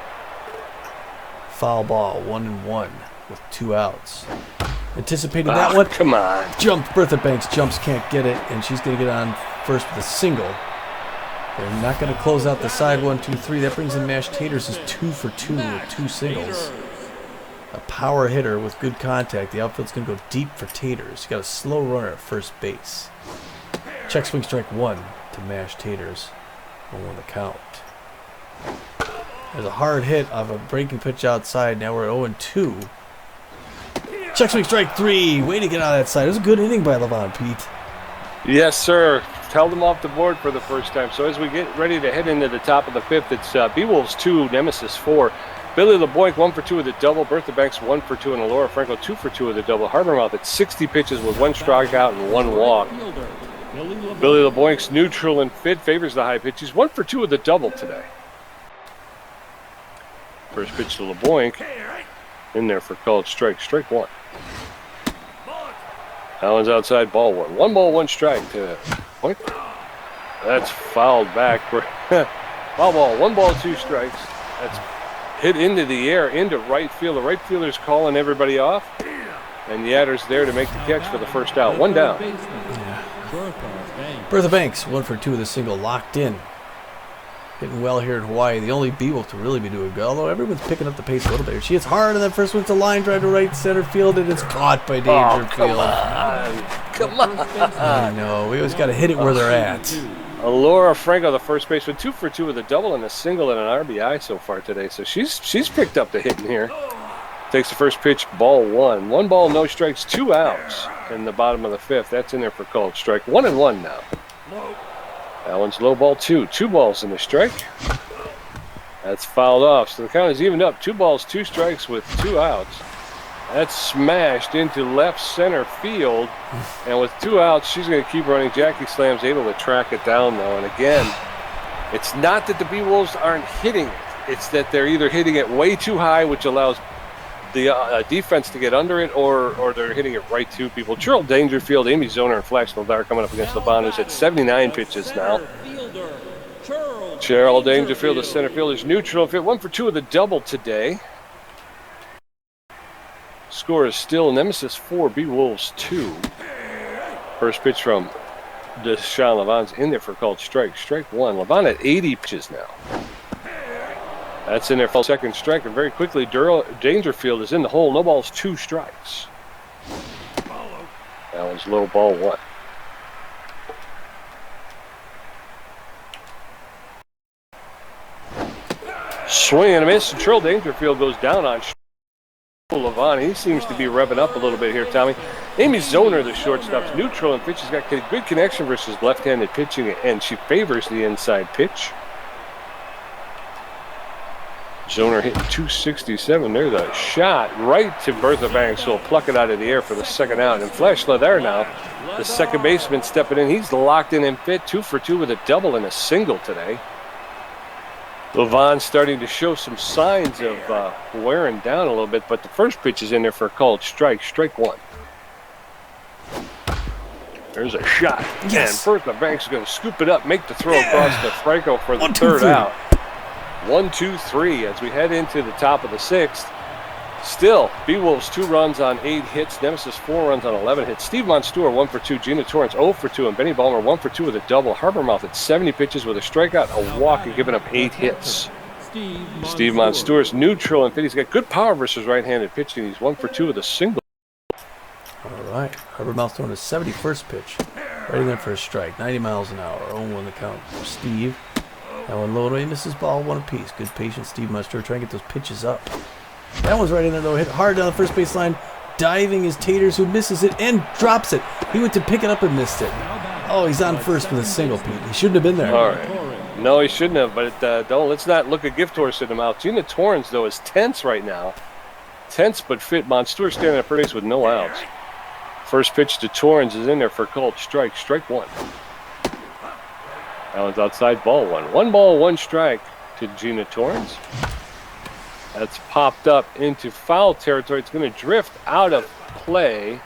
Foul ball, 1-1 with 2 outs. Anticipated that one. Come on. Jumped. Bertha Banks jumps, can't get it, and she's going to get on first with a single. They're not going to close out the side 1, 2, 3. That brings in Mashed Taters as 2 for 2 with 2 singles. A power hitter with good contact. The outfield's going to go deep for Taters. You got a slow runner at first base. Check swing strike 1 to Mashed Taters. 1-1 the count. There's a hard hit of a breaking pitch outside. Now we're at 0-2. Check swing strike 3. Way to get out of that side. It was a good inning by Levon, Pete. Yes, sir. Held them off the board for the first time. So as we get ready to head into the top of the 5th, it's Beewolves 2, Nemesis 4. Billy LeBoink 1 for 2 with a double. Bertha Banks 1 for 2, and Laura Franco 2 for 2 with a double. Habermouth at 60 pitches with 1 strikeout and 1 walk. Billy LeBoink's neutral and fit, favors the high pitch. He's 1 for 2 with a double today. First pitch to LeBoink. In there for called strike. Strike 1. That one's outside, ball 1. 1 ball, 1 strike to Boink. That's fouled back. Foul ball, 1 ball, 2 strikes. That's hit into the air, into right field. The right fielder's calling everybody off. And the Adder's there to make the catch for the first out. 1 down. Bertha Banks, 1 for 2 with a single, locked in. Hitting well here in Hawaii. The only Beewolf to really be doing good, although everyone's picking up the pace a little bit. She hits hard, and that first one's a line drive to right center field, and it's caught by Dangerfield. Come on. I know. We always got to hit it where they're at. Laura Franco, the first baseman, 2 for 2 with a double and a single and an RBI so far today. So she's picked up the hit in here. Takes the first pitch, ball 1. 1 ball, no strikes, 2 outs in the bottom of the 5th. That's in there for called strike. 1-1 now. That one's low ball 2. 2 balls in the strike. That's fouled off. So the count is evened up. 2 balls, 2 strikes with 2 outs. That's smashed into left center field. And with 2 outs, she's going to keep running. Jackie Slam's able to track it down, though. And again, it's not that the Beewolves aren't hitting it. It's that they're either hitting it way too high, which allows the defense to get under it, or they're hitting it right to people. Cheryl Dangerfield, Amy Zoner, and Flash Ladar coming up against the Bonders at 79 pitches now. Cheryl Dangerfield, the center fielder, is neutral. Fit 1 for 2 with a double today. Score is still Nemesis 4, Beewolves 2. First pitch from Deshaun Levan's in there for a called strike. Strike 1. Levan at 80 pitches now. That's in there for second strike. And very quickly, Dangerfield is in the hole. No balls, 2 strikes. That one's low ball 1. Swing and a miss. And Cheryl Dangerfield goes down on Levan. He seems to be revving up a little bit here, Tommy. Amy Zoner, the shortstop's neutral and pitch. She's got good connection versus left-handed pitching, and she favors the inside pitch. Zoner hitting 267. There's a shot right to Bertha Banks, who will pluck it out of the air for the second out. And Flash Ladar now, the second baseman, stepping in. He's locked in and fit. 2 for 2 with a double and a single today. Levan starting to show some signs of wearing down a little bit, but the first pitch is in there for a called strike. Strike 1. There's a shot. Yes. And Bertha Banks is going to scoop it up, make the throw across to Franco for the third out. 1, 2, 3 as we head into the top of the 6th. Still, Beewolves 2 runs on 8 hits. Nemesis 4 runs on 11 hits. Steve Monstour 1 for 2. Gina Torrance 0 for 2. And Benny Ballmer 1 for 2 with a double. Harbormouth at 70 pitches with a strikeout, a walk, and giving up 8 hits. Steve Monstour is neutral and fit. He's got good power versus right-handed pitching. He's 1 for 2 with a single. All right. Harbormouth throwing his 71st pitch. Right in there for a strike. 90 miles an hour. 0-1 the count for Steve. That one low away, misses ball 1 apiece. Good patience, Steve Monstour trying to get those pitches up. That one's right in there, though. Hit hard down the first baseline. Diving is Taters, who misses it and drops it. He went to pick it up and missed it. Oh, he's on first with a single, Pete. He shouldn't have been there. All right. No, he shouldn't have, but let's not look a gift horse in the mouth. Gina Torrance, though, is tense right now. Tense but fit. Monstour standing at first base with no outs. First pitch to Torrance is in there for a called strike. Strike 1. That one's outside, ball 1. 1 ball, 1 strike to Gina Torrance. That's popped up into foul territory. It's going to drift out of play.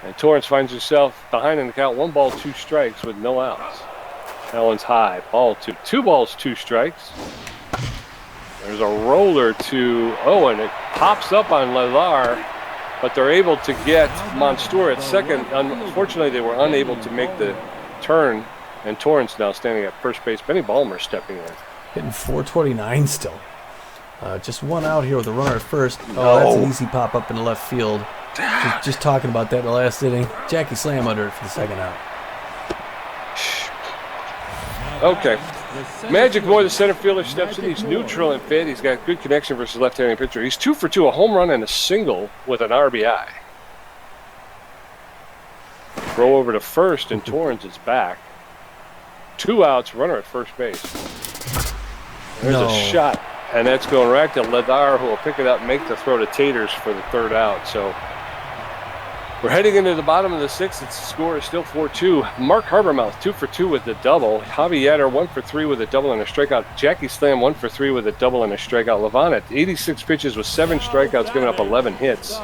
And Torrance finds herself behind in the count. 1 ball, 2 strikes with no outs. That one's high. Ball 2. 2 balls, 2 strikes. There's a roller to Owen. It pops up on Ladar, but they're able to get Monstour at second. Unfortunately, they were unable to make the turn. And Torrance now standing at first base. Benny Ballmer stepping in. Hitting 429 still. Just 1 out here with a runner at first. Oh, that's an easy pop up in the left field. Just talking about that in the last inning. Jackie Slam under it for the second out. Okay. Magic Boy, the center fielder, steps in. He's neutral and fit. He's got good connection versus left-handed pitcher. He's 2 for 2, a home run and a single with an RBI. Throw over to first, and Torrance is back. 2 outs, runner at first base. There's a shot. And that's going right to Ladar, who will pick it up and make the throw to Taters for the third out. So we're heading into the bottom of the 6th. The score is still 4-2. Mark Harbormouth, 2 for 2 with the double. Javi Yetter, 1 for 3 with a double and a strikeout. Jackie Slam, 1 for 3 with a double and a strikeout. Levan at 86 pitches with 7 strikeouts, giving up 11 hits.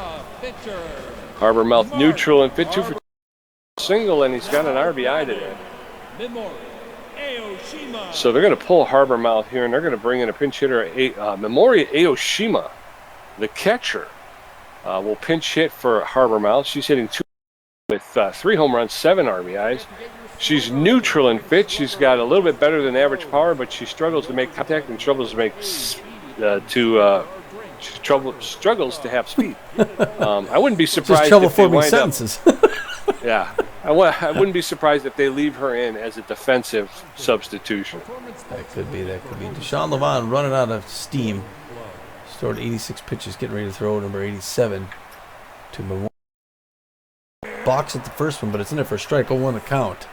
Harbormouth neutral and fit, 2 for 2. Single, and he's got an RBI today. So they're going to pull Harbormouth here, and they're going to bring in a pinch hitter, Memori Aoshima, the catcher, will pinch hit for Harbormouth. She's hitting 2 with 3 home runs, 7 RBIs. She's neutral and fit. She's got a little bit better than average power, but she struggles to make contact and struggles to make struggles to have speed. I wouldn't be surprised just trouble if they forming wind sentences. Yeah. I wouldn't be surprised if they leave her in as a defensive substitution. That could be. Deshaun Levon running out of steam. Stored 86 pitches, getting ready to throw number 87 to Memorial. Box at the first one, but it's in there for a strike. 0-1 the count.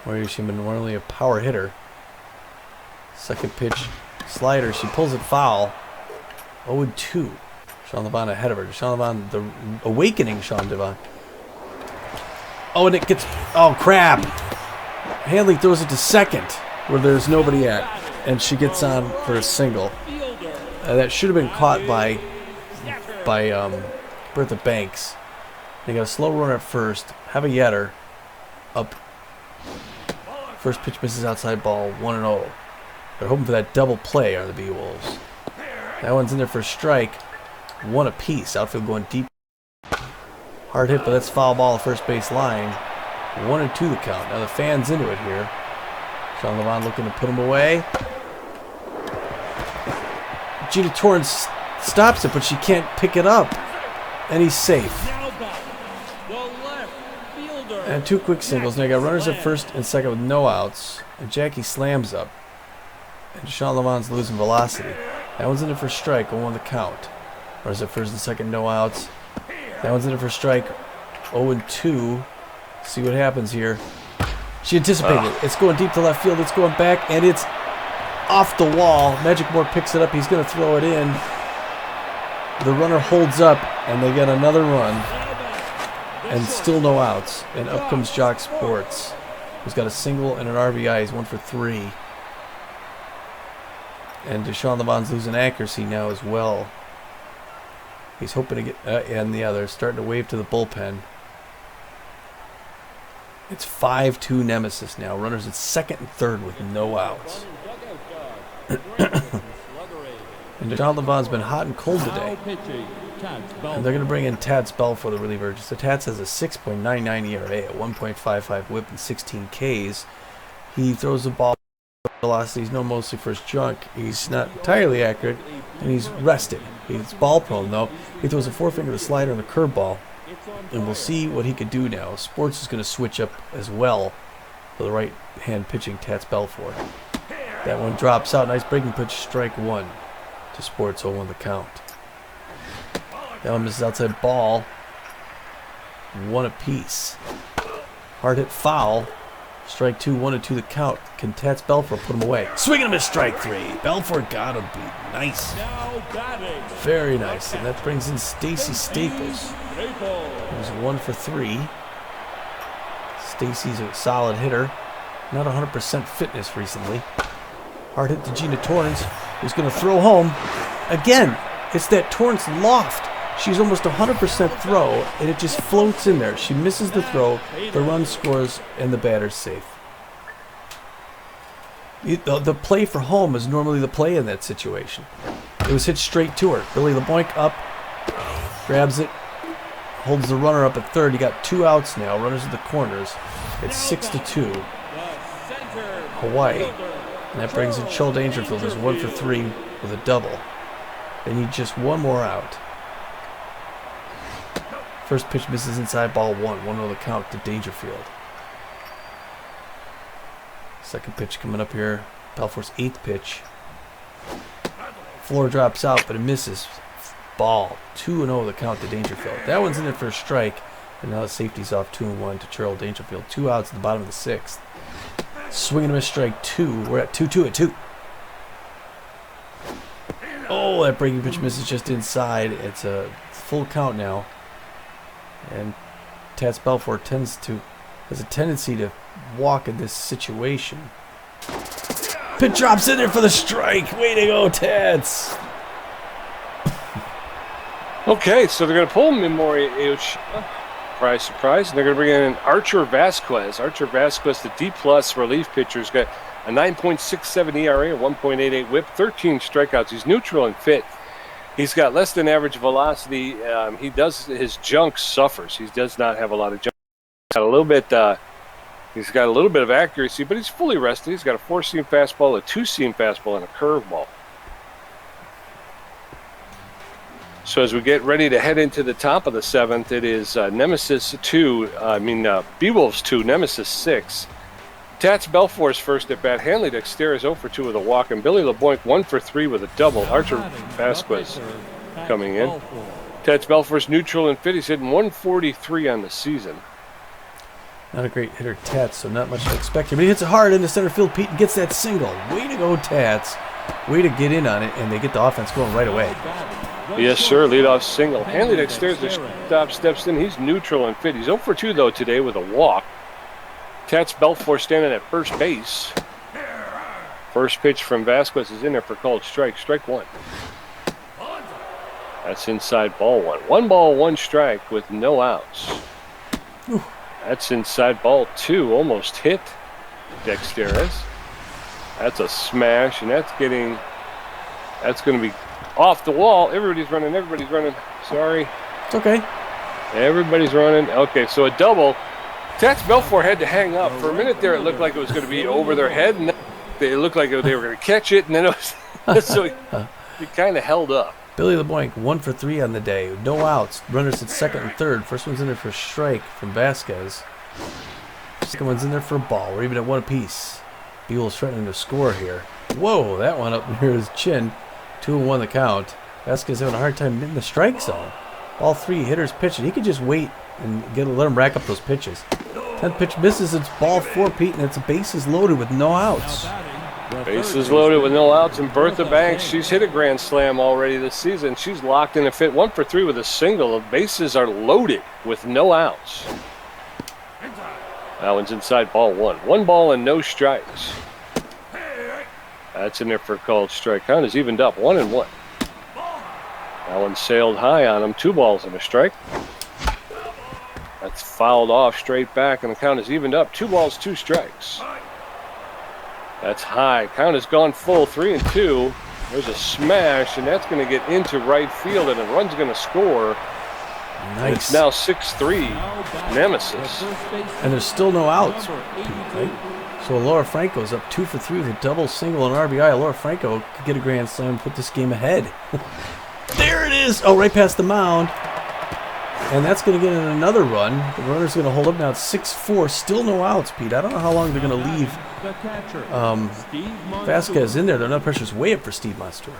Where she's been normally a power hitter. Second pitch, slider. She pulls it foul. 0-2. Deshaun Levon ahead of her. Deshaun Levon, the awakening Deshaun Levon. Oh, and it gets... Oh, crap. Hanley throws it to second, where there's nobody at. And she gets on for a single. That should have been caught by Bertha Banks. They got a slow runner at first. Have a Yetter up. First pitch misses outside ball. 1-0. They're hoping for that double play are the Beewolves. That one's in there for a strike. 1 apiece. Outfield going deep. Hard hit, but that's foul ball at first base line. 1-2 the count. Now the fans into it here. Sean Levon looking to put him away. Gina Torrance stops it, but she can't pick it up. And he's safe. And 2 quick singles. Now you got runners at first and second with no outs. And Jackie slams up. And Deshaun Levon's losing velocity. That one's in there for a strike. 0-1 the count. Runners at first and second, no outs. That one's in there for a strike. 0-2. See what happens here. She anticipated it. It's going deep to left field. It's going back, and it's off the wall. Magic Moore picks it up. He's going to throw it in. The runner holds up, and they get another run. And still no outs. And up comes Jock Sports, who's got a single and an RBI. He's 1 for 3. And Deshaun Levon's losing accuracy now as well. He's hoping to get... and the other starting to wave to the bullpen. It's 5-2 Nemesis now. Runners at second and third with no outs. And Deshaun Levon's been hot and cold today. And they're going to bring in Tad Spell for the reliever. So Tats has a 6.99 ERA, a 1.55 whip, and 16 Ks. He throws the ball velocity. He's known mostly for his junk. He's not entirely accurate, and he's rested. He's ball prone, though. He throws a four-finger, the slider, and the curveball. And we'll see what he could do now. Sports is going to switch up as well for the right-hand pitching Tats Belfort. That one drops out. Nice breaking pitch, strike 1 to Sports, 0-1 the count. That one misses outside ball. 1 apiece. Hard hit foul. Strike 2, 1-2 the count. Can Tats Belfort put him away? Swinging him a strike 3. Belfort got him beat. Nice. Very nice. And that brings in Stacy Staples. He was 1 for 3. Stacy's a solid hitter. Not 100% fitness recently. Hard hit to Gina Torrance, who's going to throw home. Again, it's that Torrance loft. She's almost 100% throw, and it just floats in there. She misses the throw, the run scores, and the batter's safe. The play for home is normally the play in that situation. It was hit straight to her. Billy LeBoink up, grabs it, holds the runner up at third. You got 2 outs now, runners at the corners. It's 6-2. Hawaii. And that brings in Joel Dangerfield, who's 1 for 3 with a double. They need just 1 more out. First pitch misses inside ball 1. 1-0 the count to Dangerfield. Second pitch coming up here. Belfort's 8th pitch. Floor drops out, but it misses. Ball. 2-0 the count to Dangerfield. That one's in there for a strike. And now the safety's off 2-1 to Charles Dangerfield. 2 outs at the bottom of the 6th. Swinging and a miss, strike 2. We're at 2-2 at 2. Oh, that breaking pitch misses just inside. It's a full count now. And Tats Belfort has a tendency to walk in this situation. Pitch drops in there for the strike. Way to go, Tats. Okay, so they're going to pull Memorial Aoshima. Surprise, surprise. And they're going to bring in Archer Vasquez. Archer Vasquez, the D-plus relief pitcher, has got a 9.67 ERA, a 1.88 whip, 13 strikeouts. He's neutral and fit. He's got less than average velocity. His junk suffers. He does not have a lot of junk. He's got a little bit of accuracy, but he's fully rested. He's got a 4-seam fastball, a 2-seam fastball, and a curveball. So as we get ready to head into the top of the 7th, it is Nemesis 2, Beewolves 2, Nemesis 6. Tats Belfour's first at bat. Hanley Dexter is 0 for 2 with a walk, and Billy LeBoink 1 for 3 with a double. Archer Vasquez coming in. Tats Belfour's neutral and fit. He's hitting 143 on the season. Not a great hitter, Tats, so not much to expect here. But he hits it hard into center field. Pete gets that single. Way to go, Tats. Way to get in on it, and they get the offense going right away. Yes, sir. Leadoff single. Hanley Dexter's the stop, steps in. He's neutral and fit. He's 0 for 2, though, today with a walk. Tats Belfour standing at first base. First pitch from Vasquez is in there for called strike. Strike 1. That's inside ball 1. 1 ball, 1 strike with no outs. Ooh. That's inside ball 2. Almost hit Dexteris. That's a smash, and that's going to be off the wall. Everybody's running. Sorry. It's okay. Everybody's running. Okay, so a double. Tats Belfour had to hang up. For a minute there, it looked like it was going to be over their head, and then it looked like they were going to catch it, and then it was so he kind of held up. Billy LeBoink, 1 for 3 on the day. No outs. Runners at second and third. First one's in there for a strike from Vasquez. Second one's in there for a ball. We're even at 1 apiece. Beewolves threatening to score here. Whoa, that one up near his chin. 2-1 the count. Vasquez having a hard time in the strike zone. All 3 hitters pitching. He could just wait and let him rack up those pitches. 10th pitch misses. It's ball 4, Pete, and it's bases loaded with no outs. Bases loaded with no outs, and Bertha Banks, she's hit a grand slam already this season. She's locked in a fit. 1 for 3 with a single. The bases are loaded with no outs. That one's inside ball 1. 1 ball and no strikes. That's in there for a called strike. Count is evened up, 1-1. That one sailed high on him. 2 balls and a strike. That's fouled off straight back, and the count is evened up. 2 balls, 2 strikes. That's high. Count has gone full, 3-2. There's a smash, and that's going to get into right field, and the run's going to score. Nice. It's now 6-3, Nemesis. And there's still no outs, right? So Laura Franco's up 2 for 3 with a double, single, and RBI. Laura Franco could get a grand slam and put this game ahead. There it is! Oh, right past the mound. And that's going to get in another run. The runner's going to hold up now. It's 6-4. Still no outs, Pete. I don't know how long they're going to leave Vasquez in there. The pressure's way up for Steve Monstour.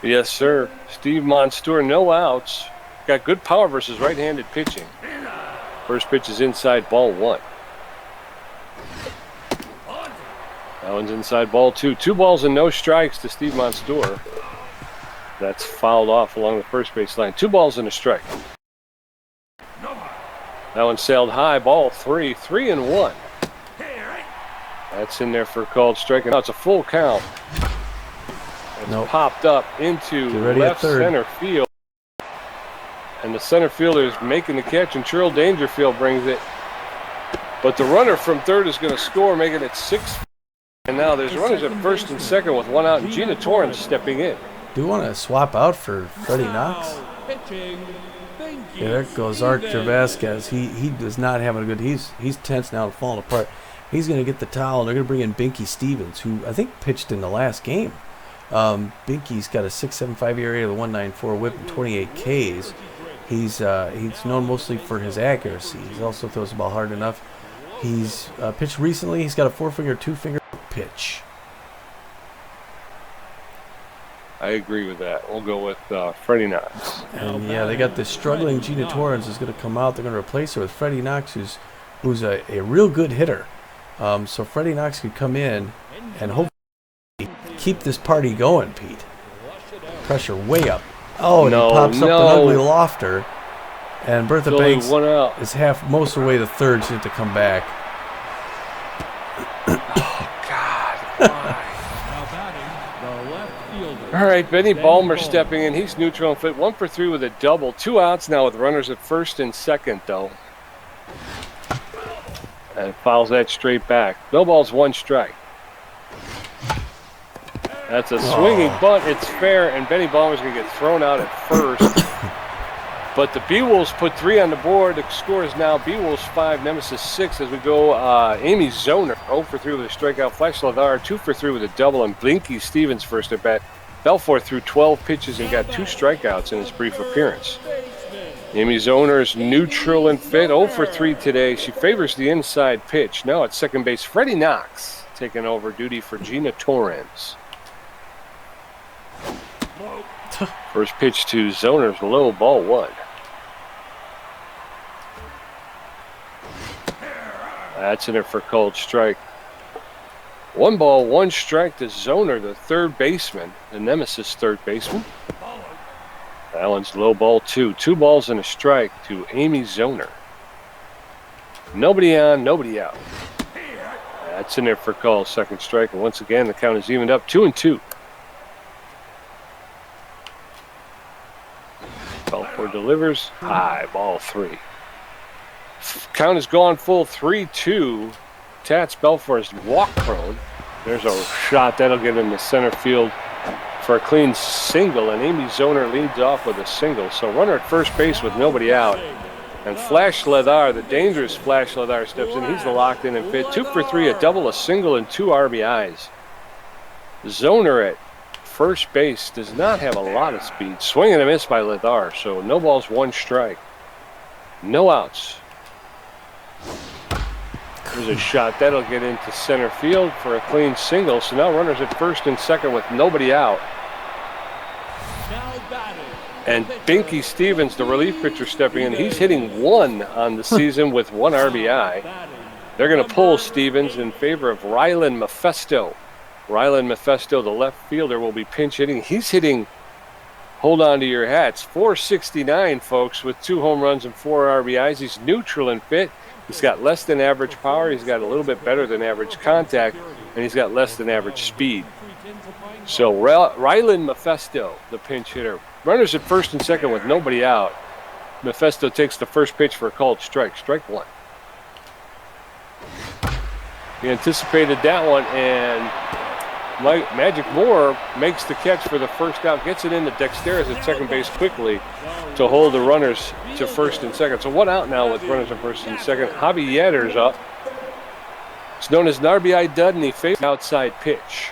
Yes, sir. Steve Monstour, no outs. Got good power versus right-handed pitching. First pitch is inside ball 1. That one's inside ball 2. 2 balls and no strikes to Steve Monstour. That's fouled off along the first base line. 2 balls and a strike. That one sailed high, ball 3, 3-1. That's in there for a called strike. Now it's a full count. It's popped up into left center field. And the center fielder is making the catch, and Cheryl Dangerfield brings it. But the runner from third is going to score, making it 6. And now there's runners at first and second with 1 out, and Gina Torrance stepping in. Do you want to swap out for Freddie Knox? Yeah, there goes Archer Vasquez. He does not have a good. He's tense now and falling apart. He's going to get the towel, and they're going to bring in Binky Stevens, who I think pitched in the last game. Binky's got a 6.75 ERA with a 1.94 WHIP and 28 Ks. He's known mostly for his accuracy. He also throws the ball hard enough. He's pitched recently. He's got a 4-finger, 2-finger pitch. I agree with that. We'll go with Freddie Knox. And yeah, they got this struggling Gina Torrance is going to come out. They're going to replace her with Freddie Knox, who's a real good hitter. So Freddie Knox could come in and hopefully keep this party going, Pete. Pressure way up. Oh, and he pops up an ugly lofter. And Bertha Banks is most of the way to third. She has to come back. Oh, God. Why? All right, Benny Ballmer stepping in. He's neutral and fit. 1 for 3 with a double. 2 outs now with runners at first and second, though. And fouls that straight back. No balls, 1 strike. That's a swinging bunt. It's fair, and Benny Ballmer's going to get thrown out at first. But the Beewolves put 3 on the board. The score is now Beewolves 5, Nemesis 6 as we go. Amy Zoner, 0 for 3 with a strikeout. Flash Ladar, 2 for 3 with a double, and Blinky Stevens first at bat. Belfour threw 12 pitches and got 2 strikeouts in his brief appearance. Amy Zoner's neutral and fit, 0 for 3 today. She favors the inside pitch. Now at second base, Freddie Knox taking over duty for Gina Torrens. First pitch to Zoner's low, ball 1. That's in it for called strike. 1 ball, 1 strike to Zoner, the third baseman, the Nemesis third baseman. That one's low, ball 2. 2 balls and a strike to Amy Zoner. Nobody on, nobody out. That's in there for call, second strike. And once again, the count is evened up, 2-2. Belfour delivers, high, ball 3. Count is gone full, 3-2. Tats Belfour is walk prone. There's a shot that'll get into center field for a clean single, and Amy Zoner leads off with a single. So runner at first base with nobody out. And Flash Ledar, the dangerous Flash Ledar, steps in. He's the locked in and fit. 2 for 3, a double, a single, and 2 RBIs. Zoner at first base does not have a lot of speed. Swing and a miss by Ledar, so no balls, 1 strike. No outs. There's a shot that'll get into center field for a clean single. So now runners at first and second with nobody out. And Binky Stevens, the relief pitcher, stepping in. He's hitting 1 on the season with 1 RBI. They're going to pull Stevens in favor of Rylan Mephisto. Rylan Mephisto, the left fielder, will be pinch hitting. He's hitting, hold on to your hats, 469, folks, with 2 home runs and 4 RBIs. He's neutral and fit. He's got less than average power. He's got a little bit better than average contact, and he's got less than average speed. So Rylan Mephisto, the pinch hitter. Runners at first and second with nobody out. Mephisto takes the first pitch for a called strike. Strike 1. He anticipated that one, and Magic Moore makes the catch for the first out, gets it into Dexteris at second base quickly to hold the runners to first and second. So 1 out now with runners at first and second. Javi Yetter's up. It's known as an RBI dud, and he faced outside pitch.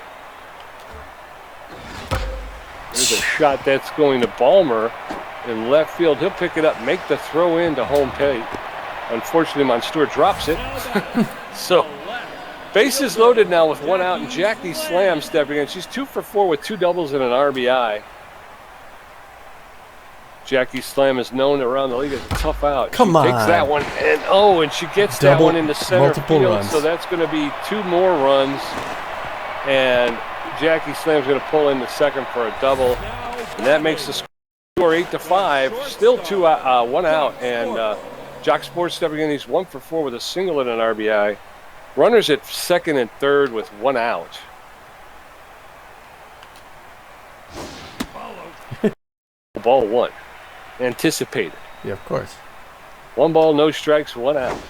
There's a shot that's going to Balmer in left field. He'll pick it up, make the throw in to home plate. Unfortunately, Monstour drops it. So bases loaded now with 1 out, and Jackie Slam stepping in. She's 2 for 4 with 2 doubles and an RBI. Jackie Slam is known around the league as a tough out. Come on. Takes that one, and she gets that one into center field. Runs. So that's going to be 2 more runs, and Jackie Slam's going to pull into second for a double, and that makes the score 8-5. Still 1 out, and Jock Sports stepping in. He's 1 for 4 with a single and an RBI. Runners at second and third with 1 out. Ball 1. Anticipated. Yeah, of course. 1 ball, no strikes, 1 out.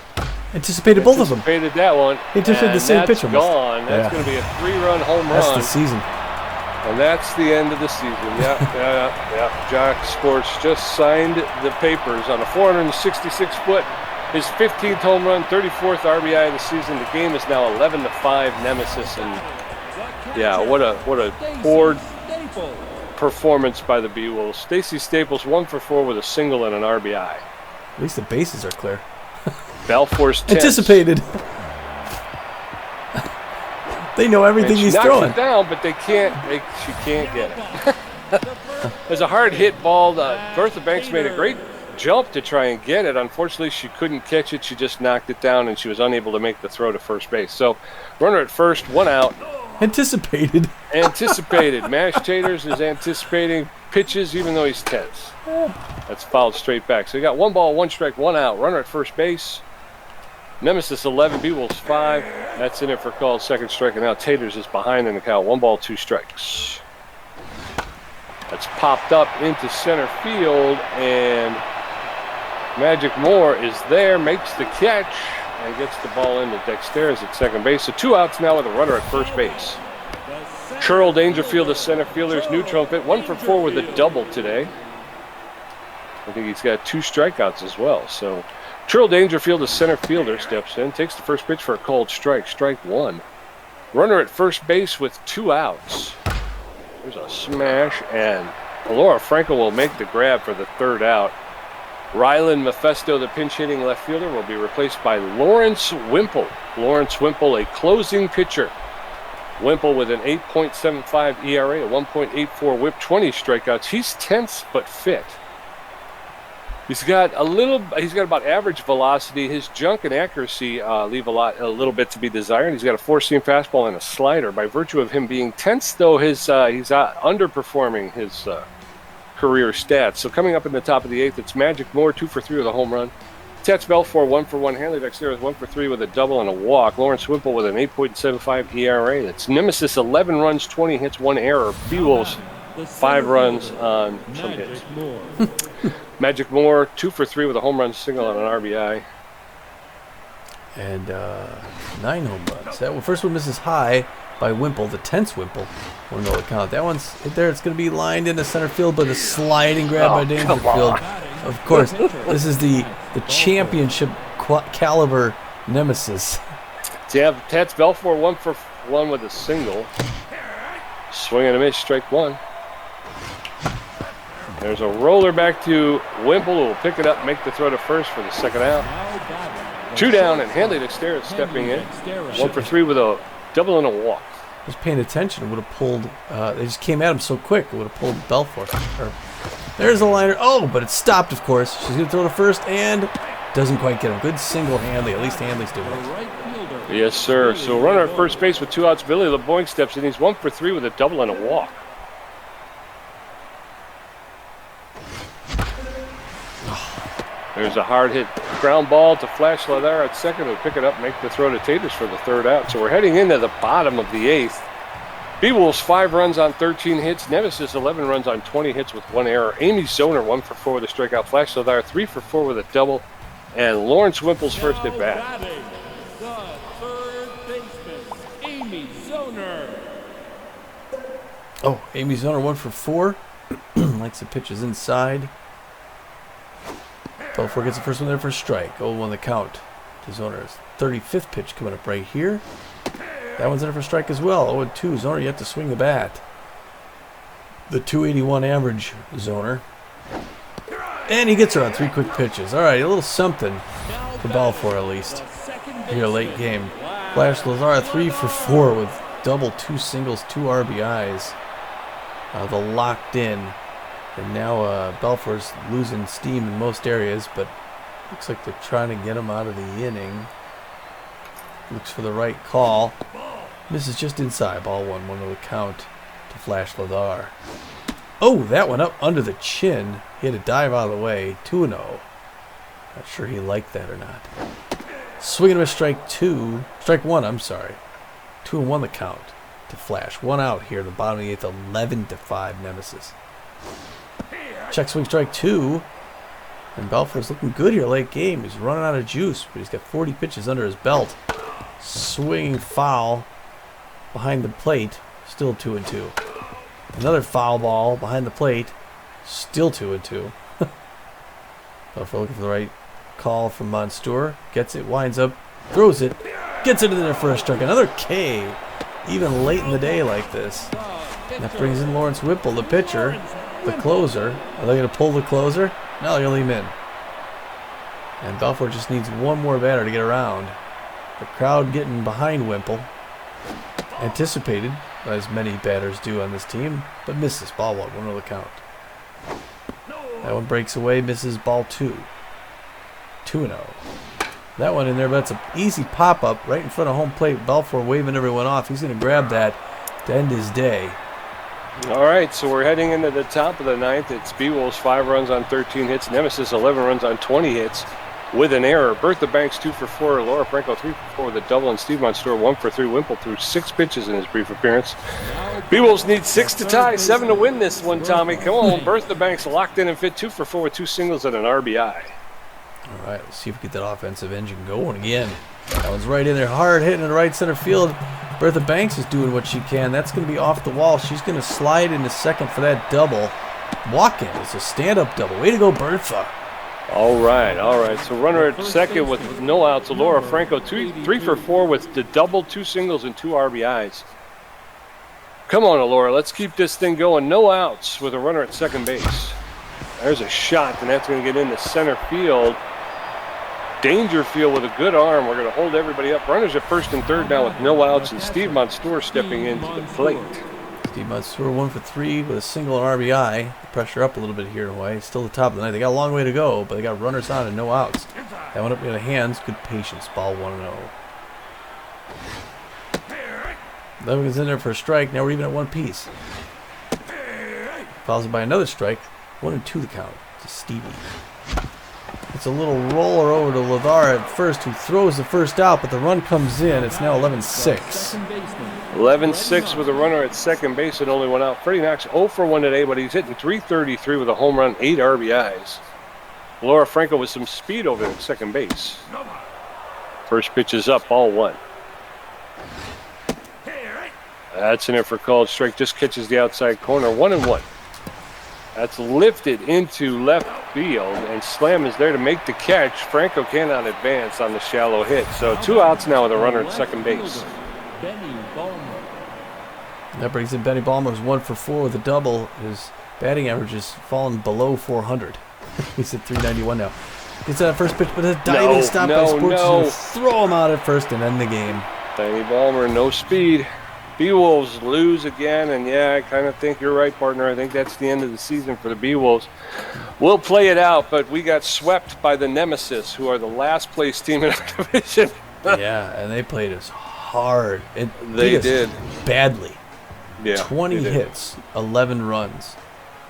Anticipated both of them. Anticipated that one. Anticipated the same pitch almost. Gone. That's going to be a 3-run home run. That's the season. And that's the end of the season. Yeah. Jock Sports just signed the papers on a 466-foot. His 15th home run, 34th RBI of the season. The game is now 11-5 Nemesis, and yeah, what a poor performance by the Beewolves. Stacy Staples 1 for 4 with a single and an RBI. At least the bases are clear. Belfour's tense. Anticipated. They know everything he's throwing. It down, but she can't get it. There's a hard hit ball. Bertha Banks made a great jump to try and get it. Unfortunately, she couldn't catch it. She just knocked it down, and she was unable to make the throw to first base. So, runner at first, 1 out. Anticipated. Mash Taters is anticipating pitches, even though he's tense. That's fouled straight back. So you got 1 ball, 1 strike, 1 out. Runner at first base. Nemesis 11, Beewolves 5. That's in it for called second strike, and now Taters is behind in the count. 1 ball, 2 strikes. That's popped up into center field, and Magic Moore is there, makes the catch, and gets the ball into Dexteris at second base. So 2 outs now with a runner at first base. Churl Dangerfield, the center fielder, is neutral fit. 1 for 4 with a double today. I think he's got 2 strikeouts as well. So Churl Dangerfield, the center fielder, steps in, takes the first pitch for a called strike. Strike 1. Runner at first base with 2 outs. There's a smash, and Laura Franco will make the grab for the third out. Rylan Mephisto, the pinch-hitting left fielder, will be replaced by Lawrence Wimple. Lawrence Wimple, a closing pitcher. Wimple with an 8.75 ERA, a 1.84 whip, 20 strikeouts. He's tense but fit. He's got about average velocity. His junk and accuracy leave a little bit to be desired. He's got a four-seam fastball and a slider. By virtue of him being tense, though, he's underperforming his career stats. So coming up in the top of the eighth, it's Magic Moore, 2 for 3 with a home run. Tats Belfour, 1 for 1. Hanley Dexter, 1 for 3 with a double and a walk. Lawrence Wimple with an 8.75 ERA. That's Nemesis, 11 runs, 20 hits, 1 error. Beewolves, 5 runs on some hits. Magic Moore, 2 for 3 with a home run, single, and an RBI. And 9 home runs. That first one misses high by Wimple, the tense Wimple. We'll know the count. That one's hit there. It's going to be lined into center field, but a sliding grab by Dangerfield. Of course, this is the championship caliber Nemesis. Tats Belfour, 1 for 1 with a single. Swing and a miss, strike one. There's a roller back to Wimple, who will pick it up, make the throw to first for the second out. 2 down, and Hanley Dexter stepping in. 1 for 3 with a double and a walk. Just paying attention, it would have pulled. They just came at him so quick, it would have pulled Belfour. There's a liner. Oh, but it stopped, of course. She's going to throw to first and doesn't quite get him. Good single Hanley. At least Hanley's doing it. Yes, sir. So runner at first base with 2 outs. Billy LeBoing steps in. He's 1 for 3 with a double and a walk. There's a hard hit ground ball to Flash Ladar at second. He'll pick it up, make the throw to Taters for the third out. So we're heading into the bottom of the eighth. Beewolves, 5 runs on 13 hits. Nemesis, 11 runs on 20 hits with 1 error. Amy Zoner, 1 for 4 with a strikeout. Flash Ladar, 3 for 4 with a double. And Lawrence Wimple's first at bat. The third baseman, Amy Zoner. Oh, Amy Zoner, 1 for 4. Likes the pitches inside. Belfour gets the first one there for a strike. 0-1 the count to Zoner's 35th pitch coming up right here. That one's in for a strike as well. 0-2. Zoner yet to swing the bat. The 281 average Zoner. And he gets her on 3 quick pitches. All right, a little something for Belfour at least here late game. Flash Lazar, 3 for 4 with double, 2 singles, 2 RBIs. The locked in. And now Belfour's losing steam in most areas, but looks like they're trying to get him out of the inning. Looks for the right call. Misses just inside. Ball 1 to the count to Flash Ladar. Oh, that one up under the chin. He had to dive out of the way. 2-0. Not sure he liked that or not. Swinging with strike 2. Strike 1, I'm sorry. 2-1 the count to Flash. 1 out here at the bottom of the 8th. 11-5 Nemesis. Check swing strike 2. And Belfour's looking good here late game. He's running out of juice, but he's got 40 pitches under his belt. Swinging foul behind the plate. Still 2-2. Another foul ball behind the plate. Still 2-2. Belfour looking for the right call from Monstour. Gets it, winds up, throws it, gets it in there for a strike. Another K, even late in the day like this. And that brings in Lawrence Whipple, the pitcher, the closer. Are they going to pull the closer? No, they're going to leave him in. And Belfour just needs one more batter to get around. The crowd getting behind Wimple. Anticipated, as many batters do on this team, but misses. Ball 1 to the count. That one breaks away, misses ball 2. 2-0. That one in there, but it's an easy pop-up right in front of home plate. Belfour waving everyone off. He's going to grab that to end his day. All right, so we're heading into the top of the 9th. It's Beewolves, 5 runs on 13 hits. Nemesis, 11 runs on 20 hits with an error. Bertha Banks, 2 for 4. Laura Franco, 3 for 4 with a double. And Steve Monstour, 1 for 3. Wimple threw 6 pitches in his brief appearance. Beewolves need 6 to tie, 7 to win this one, Tommy. Come on, Bertha Banks locked in and fit, 2 for 4 with 2 singles and an RBI. All right, let's see if we get that offensive engine going again. That one's right in there, hard hitting in the right center field. Bertha Banks is doing what she can. That's going to be off the wall. She's going to slide into second for that double. Walk-in. It's a stand-up double. Way to go, Bertha. All right. So runner at second with no outs. Laura Franco, 3 for 4 with the double, 2 singles, and 2 RBIs. Come on, Alora. Let's keep this thing going. No outs with a runner at second base. There's a shot, and that's going to get into center field. Dangerfield with a good arm. We're going to hold everybody up. Runners at first and third now with no outs, and Steve Monstour stepping into the plate. Steve Monstour 1 for 3 with a single and RBI. Pressure up a little bit here in Hawaii. Still the top of the ninth. They got a long way to go, but they got runners on and no outs. That went up in the hands. Good patience. Ball 1-0. Levin's in there for a strike. Now we're even at one piece. Follows it by another strike. 1-2 the count to Stevie. It's a little roller over to Ladar at first, who throws the first out, but the run comes in. It's now 11-6. 11-6 with a runner at second base and only one out. Freddie Knox 0 for 1 today, but he's hitting .333 with a home run, 8 RBIs. Laura Franco with some speed over at second base. First pitch is up, ball 1. That's in it for called strike. Just catches the outside corner, 1-1. That's lifted into left field, and Slam is there to make the catch. Franco cannot advance on the shallow hit. So 2 outs now with a runner at second base. That brings in Benny Balmer, who's 1 for 4 with a double. His batting average has fallen below 400. He's at 391 now. Gets that first pitch, but a diving stop by Sports. Throw him out at first and end the game. Benny Balmer, no speed. Beewolves lose again, and yeah, I kind of think you're right, partner. I think that's the end of the season for the Beewolves. We'll play it out, but we got swept by the Nemesis, who are the last place team in our division. Yeah, and they played us hard. They did. Badly. Yeah, 20 hits, 11 runs,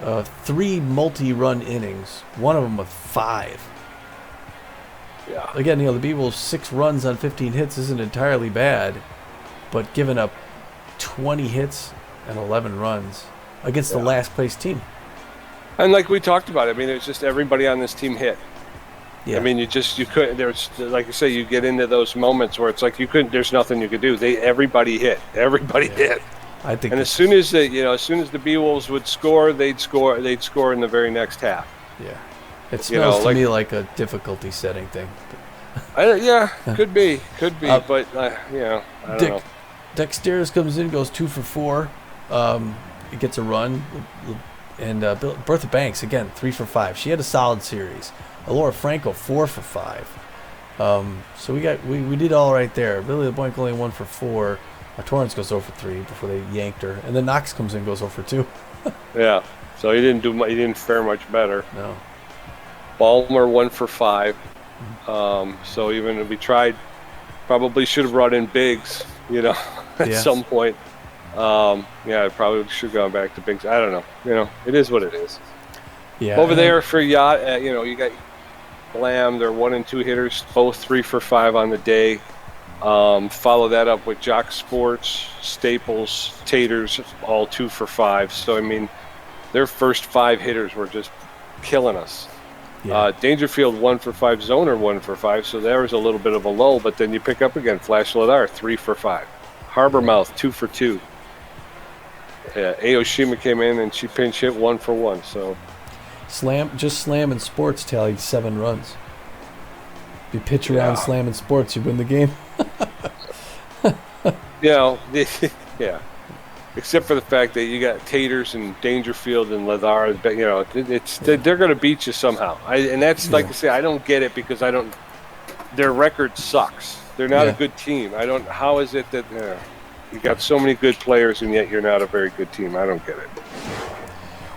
3 multi-run innings, one of them with 5. Yeah. Again, the Beewolves 6 runs on 15 hits isn't entirely bad, but giving up 20 hits and 11 runs against the last place team. And like we talked about, I mean, it's just everybody on this team hit. Yeah. I mean, you couldn't, there's, like you say, you get into those moments where it's like there's nothing you could do. Everybody hit. Everybody hit. I think, and as soon as the Beewolves would score, they'd score in the very next half. Yeah. It smells to me like a difficulty setting thing. Could be, but I don't know. Dexteris comes in, goes 2 for 4. He gets a run. And Bertha Banks, again, 3 for 5. She had a solid series. Alora Franco, 4 for 5. So we did all right there. Billy LeBlanc only 1 for 4. Torrance goes 0 for 3 before they yanked her. And then Knox comes in, goes 0 for 2. Yeah, so he didn't fare much better. No. Balmer 1 for 5. So even if we tried, probably should have brought in Biggs, at some point. I probably should have gone back to Biggs. I don't know. It is what it is. Yeah. Over there for Yacht, you got Blam. They're 1 and 2 hitters, both 3 for 5 on the day. Follow that up with Jock Sports, Staples, Taters, all 2 for 5. So I mean, their first 5 hitters were just killing us. Yeah. Dangerfield 1 for 5, Zoner 1 for 5. So there was a little bit of a lull, but then you pick up again. Flash Ladar 3 for 5. Harbormouth 2 for 2. Aoshima came in and she pinch hit 1 for 1. So Slam and Sports tallied 7 runs. If you pitch around Slam and Sports, you win the game. Yeah. Except for the fact that you got Taters and Dangerfield and Ladar, they're going to beat you somehow. Like I say, I don't get it because their record sucks. They're not a good team. How is it that you got so many good players and yet you're not a very good team? I don't get it.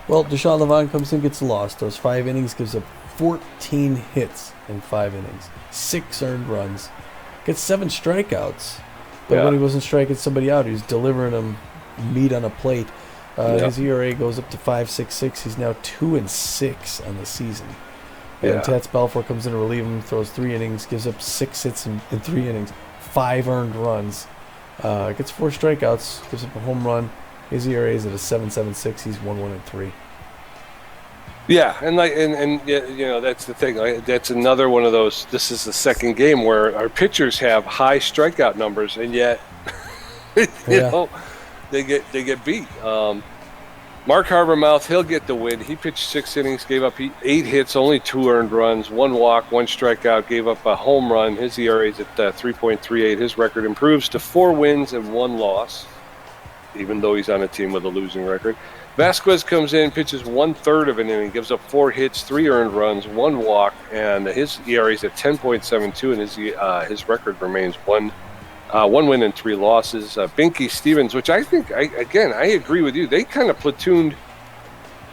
Well, Deshaun Levine comes in, gets lost. Those 5 innings gives up 14 hits in 5 innings, 6 earned runs, gets 7 strikeouts. But when he wasn't striking somebody out, he was delivering them meat on a plate. His ERA goes up to 5.66. He's now 2-6 on the season. And Tats Balfour comes in to relieve him, throws 3 innings, gives up 6 hits in 3 innings, 5 earned runs, gets 4 strikeouts, gives up a home run. His ERA is at a 7.76. He's 1-1-3. Yeah, and that's the thing. That's another one of those. This is the second game where our pitchers have high strikeout numbers, and yet, they get beat. Mark Harbormouth, he'll get the win. He pitched 6 innings, gave up 8 hits, only 2 earned runs, 1 walk, 1 strikeout, gave up a home run. His ERA is at 3.38. His record improves to 4 wins and 1 loss. even though he's on a team with a losing record. Vasquez comes in, pitches 1/3 of an inning, gives up 4 hits, 3 earned runs, 1 walk, and his ERA is at 10.72, and his record remains 1 win and 3 losses. Binky Stevens, which I think, I agree with you. They kind of platooned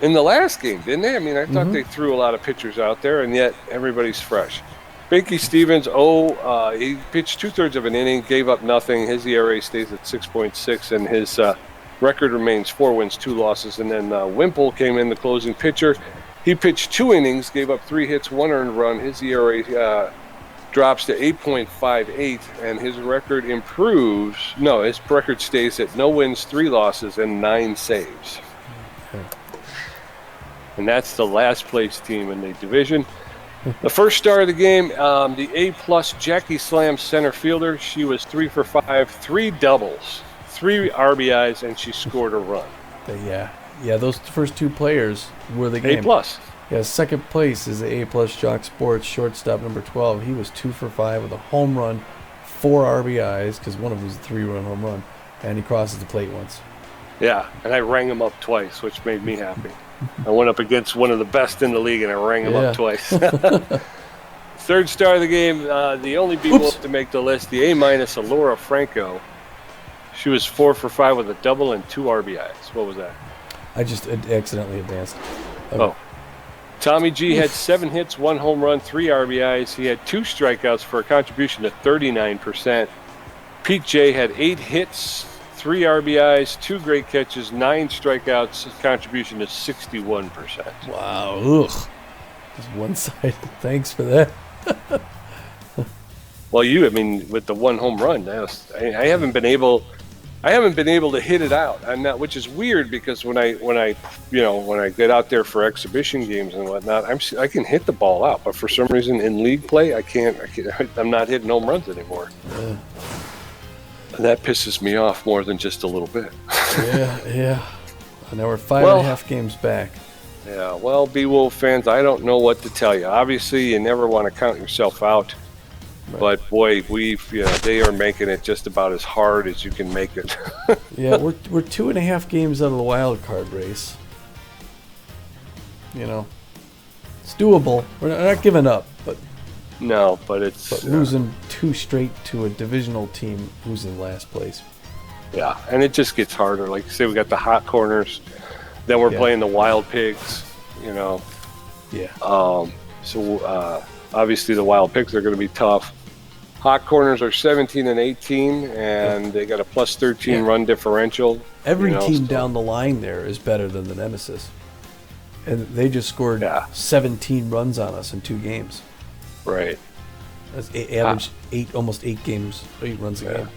in the last game, didn't they? I mean, I thought they threw a lot of pitchers out there, and yet everybody's fresh. Binky Stevens, he pitched 2/3 of an inning, gave up nothing. His ERA stays at 6.6, and his record remains 4 wins, 2 losses. And then Wimple came in, the closing pitcher. He pitched 2 innings, gave up 3 hits, 1 earned run. His ERA drops to 8.58, and his record improves. No, his record stays at no wins, 3 losses, and 9 saves. Okay. And that's the last place team in the division. The first star of the game, the A-plus Jackie Slam center fielder. She was 3 for 5, 3 doubles, 3 RBIs, and she scored a run. Yeah, those first 2 players were the game. A-plus. Yeah, second place is the A-plus Jock Sports shortstop number 12. He was 2 for 5 with a home run, 4 RBIs, because one of them was a 3-run home run, and he crosses the plate once. Yeah, and I rang him up twice, which made me happy. I went up against one of the best in the league, and I rang him up twice. Third star of the game, the only Beewolf to make the list, the A-minus Alora Franco. She was 4 for 5 with a double and 2 RBIs. What was that? I just accidentally advanced. Tommy G had 7 hits, 1 home run, 3 RBIs. He had 2 strikeouts for a contribution to 39%. Pete J had 8 hits, 3 RBIs, 2 great catches, 9 strikeouts, contribution to 61%. Wow. Ugh. Just one-sided. Thanks for that. Well, with the 1 home run, I haven't been able to hit it out, which is weird because when I get out there for exhibition games and whatnot, I can hit the ball out, but for some reason in league play, I can't. I'm not hitting home runs anymore. And that pisses me off more than just a little bit. Yeah. And now we're 5.5 games back. Yeah, well, Beewolf fans, I don't know what to tell you. Obviously, you never want to count yourself out. Right. But boy, they are making it just about as hard as you can make it. Yeah, we're 2.5 games out of the wild card race. It's doable. We're not giving up, but no, but it's losing 2 straight to a divisional team who's in last place. Yeah, and it just gets harder. Like you say, we got the hot corners, then we're playing the wild pigs. Yeah. So obviously the wild pigs are going to be tough. Hot corners are 17 and 18, and they got a plus 13 run differential. Every team down the line there is better than the Nemesis, and they just scored 17 runs on us in 2 games. Right. That's average 8 runs a game.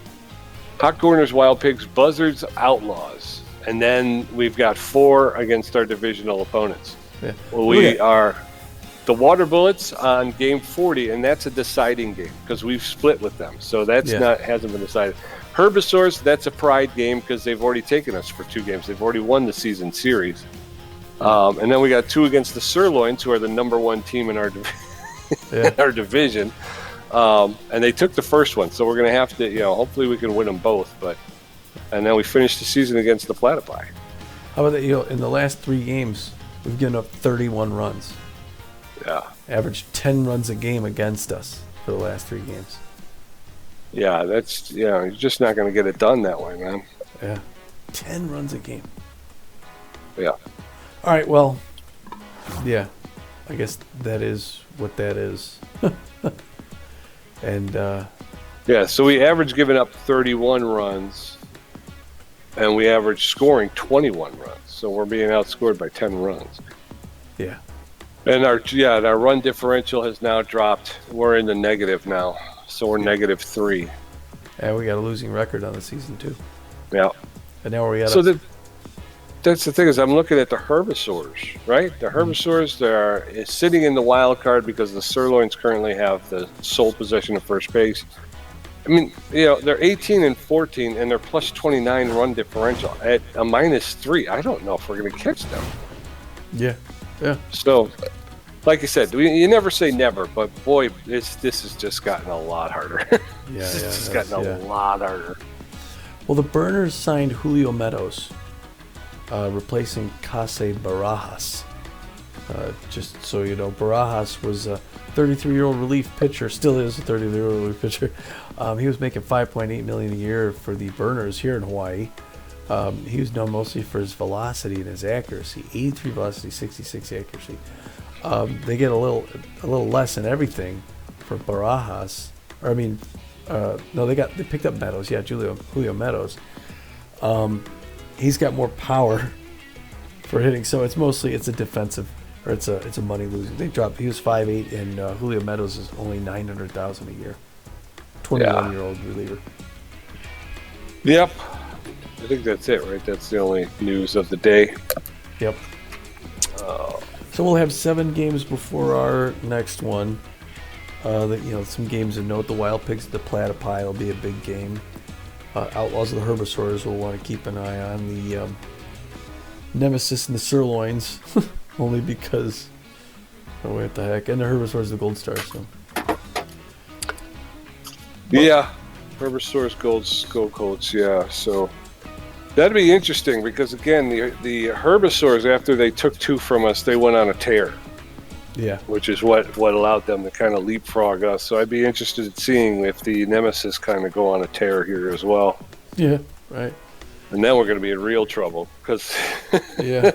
Hot corners, wild pigs, buzzards, outlaws, and then we've got 4 against our divisional opponents. Yeah. We are the Water Bullets on game 40, and that's a deciding game because we've split with them, so that's hasn't been decided. Herbivores, that's a pride game because they've already taken us for 2 games. They've already won the season series. And then we got 2 against the Sirloins, who are the number 1 team in our our division. And they took the first one, so we're going to have to, hopefully we can win them both. And then we finished the season against the Platypi. How about that? In the last 3 games, we've given up 31 runs. Yeah. Averaged 10 runs a game against us for the last 3 games. Yeah, that's you're just not going to get it done that way, man. Yeah. 10 runs a game. Yeah. All right, well, yeah, I guess that is what that is. And so we average giving up 31 runs, and we average scoring 21 runs. So we're being outscored by 10 runs. Yeah. And our run differential has now dropped. We're in the negative now, so we're -3. And we got a losing record on the season too. Yeah. And now we're at. So that's the thing is, I'm looking at the Herbivores, right? The Herbivores, they're sitting in the wild card because the Sirloins currently have the sole possession of first base. I mean, they're 18 and 14, and they're plus 29 run differential at a -3. I don't know if we're going to catch them. Yeah. So, like I said, you never say never, but boy, this has just gotten a lot harder. It's gotten a lot harder. Well, the Burners signed Julio Meadows, replacing Case Barajas. Just so you know, Barajas was a 33-year-old relief pitcher, still is a 33-year-old relief pitcher. He was making $5.8 million a year for the Burners here in Hawaii. He was known mostly for his velocity and his accuracy. 83 velocity, 66 accuracy. They get a little less in everything for Barajas. Or no, they picked up Meadows. Yeah, Julio Meadows. He's got more power for hitting, so it's a defensive, or it's a money losing. They dropped. He was 5'8", and Julio Meadows is only $900,000 a year. 21-year-old reliever. Yep. I think that's it, right? That's the only news of the day. Yep. So we'll have 7 games before our next one. Some games of note. The Wild Pigs at the Platypi will be a big game. Outlaws of the Herbisaurs will want to keep an eye on. The Nemesis and the Sirloins, only because, what the heck. And the Herbisaurs, the Gold Stars. So. Yeah. Herbisaurs, Gold Coats, yeah. So that'd be interesting because, again, the Herbisaurs, after they took 2 from us, they went on a tear. Yeah. Which is what allowed them to kind of leapfrog us. So I'd be interested in seeing if the Nemesis kind of go on a tear here as well. Yeah, right. And then we're going to be in real trouble. Yeah.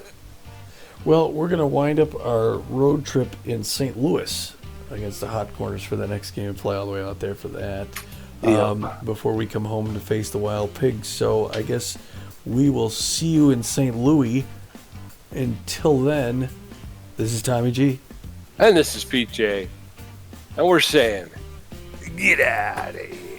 Well, we're going to wind up our road trip in St. Louis against the Hot Corners for the next game and fly all the way out there for that. Before we come home to face the Wild Pigs. So I guess we will see you in St. Louis. Until then, this is Tommy G. And this is Pete J. And we're saying, get out of here.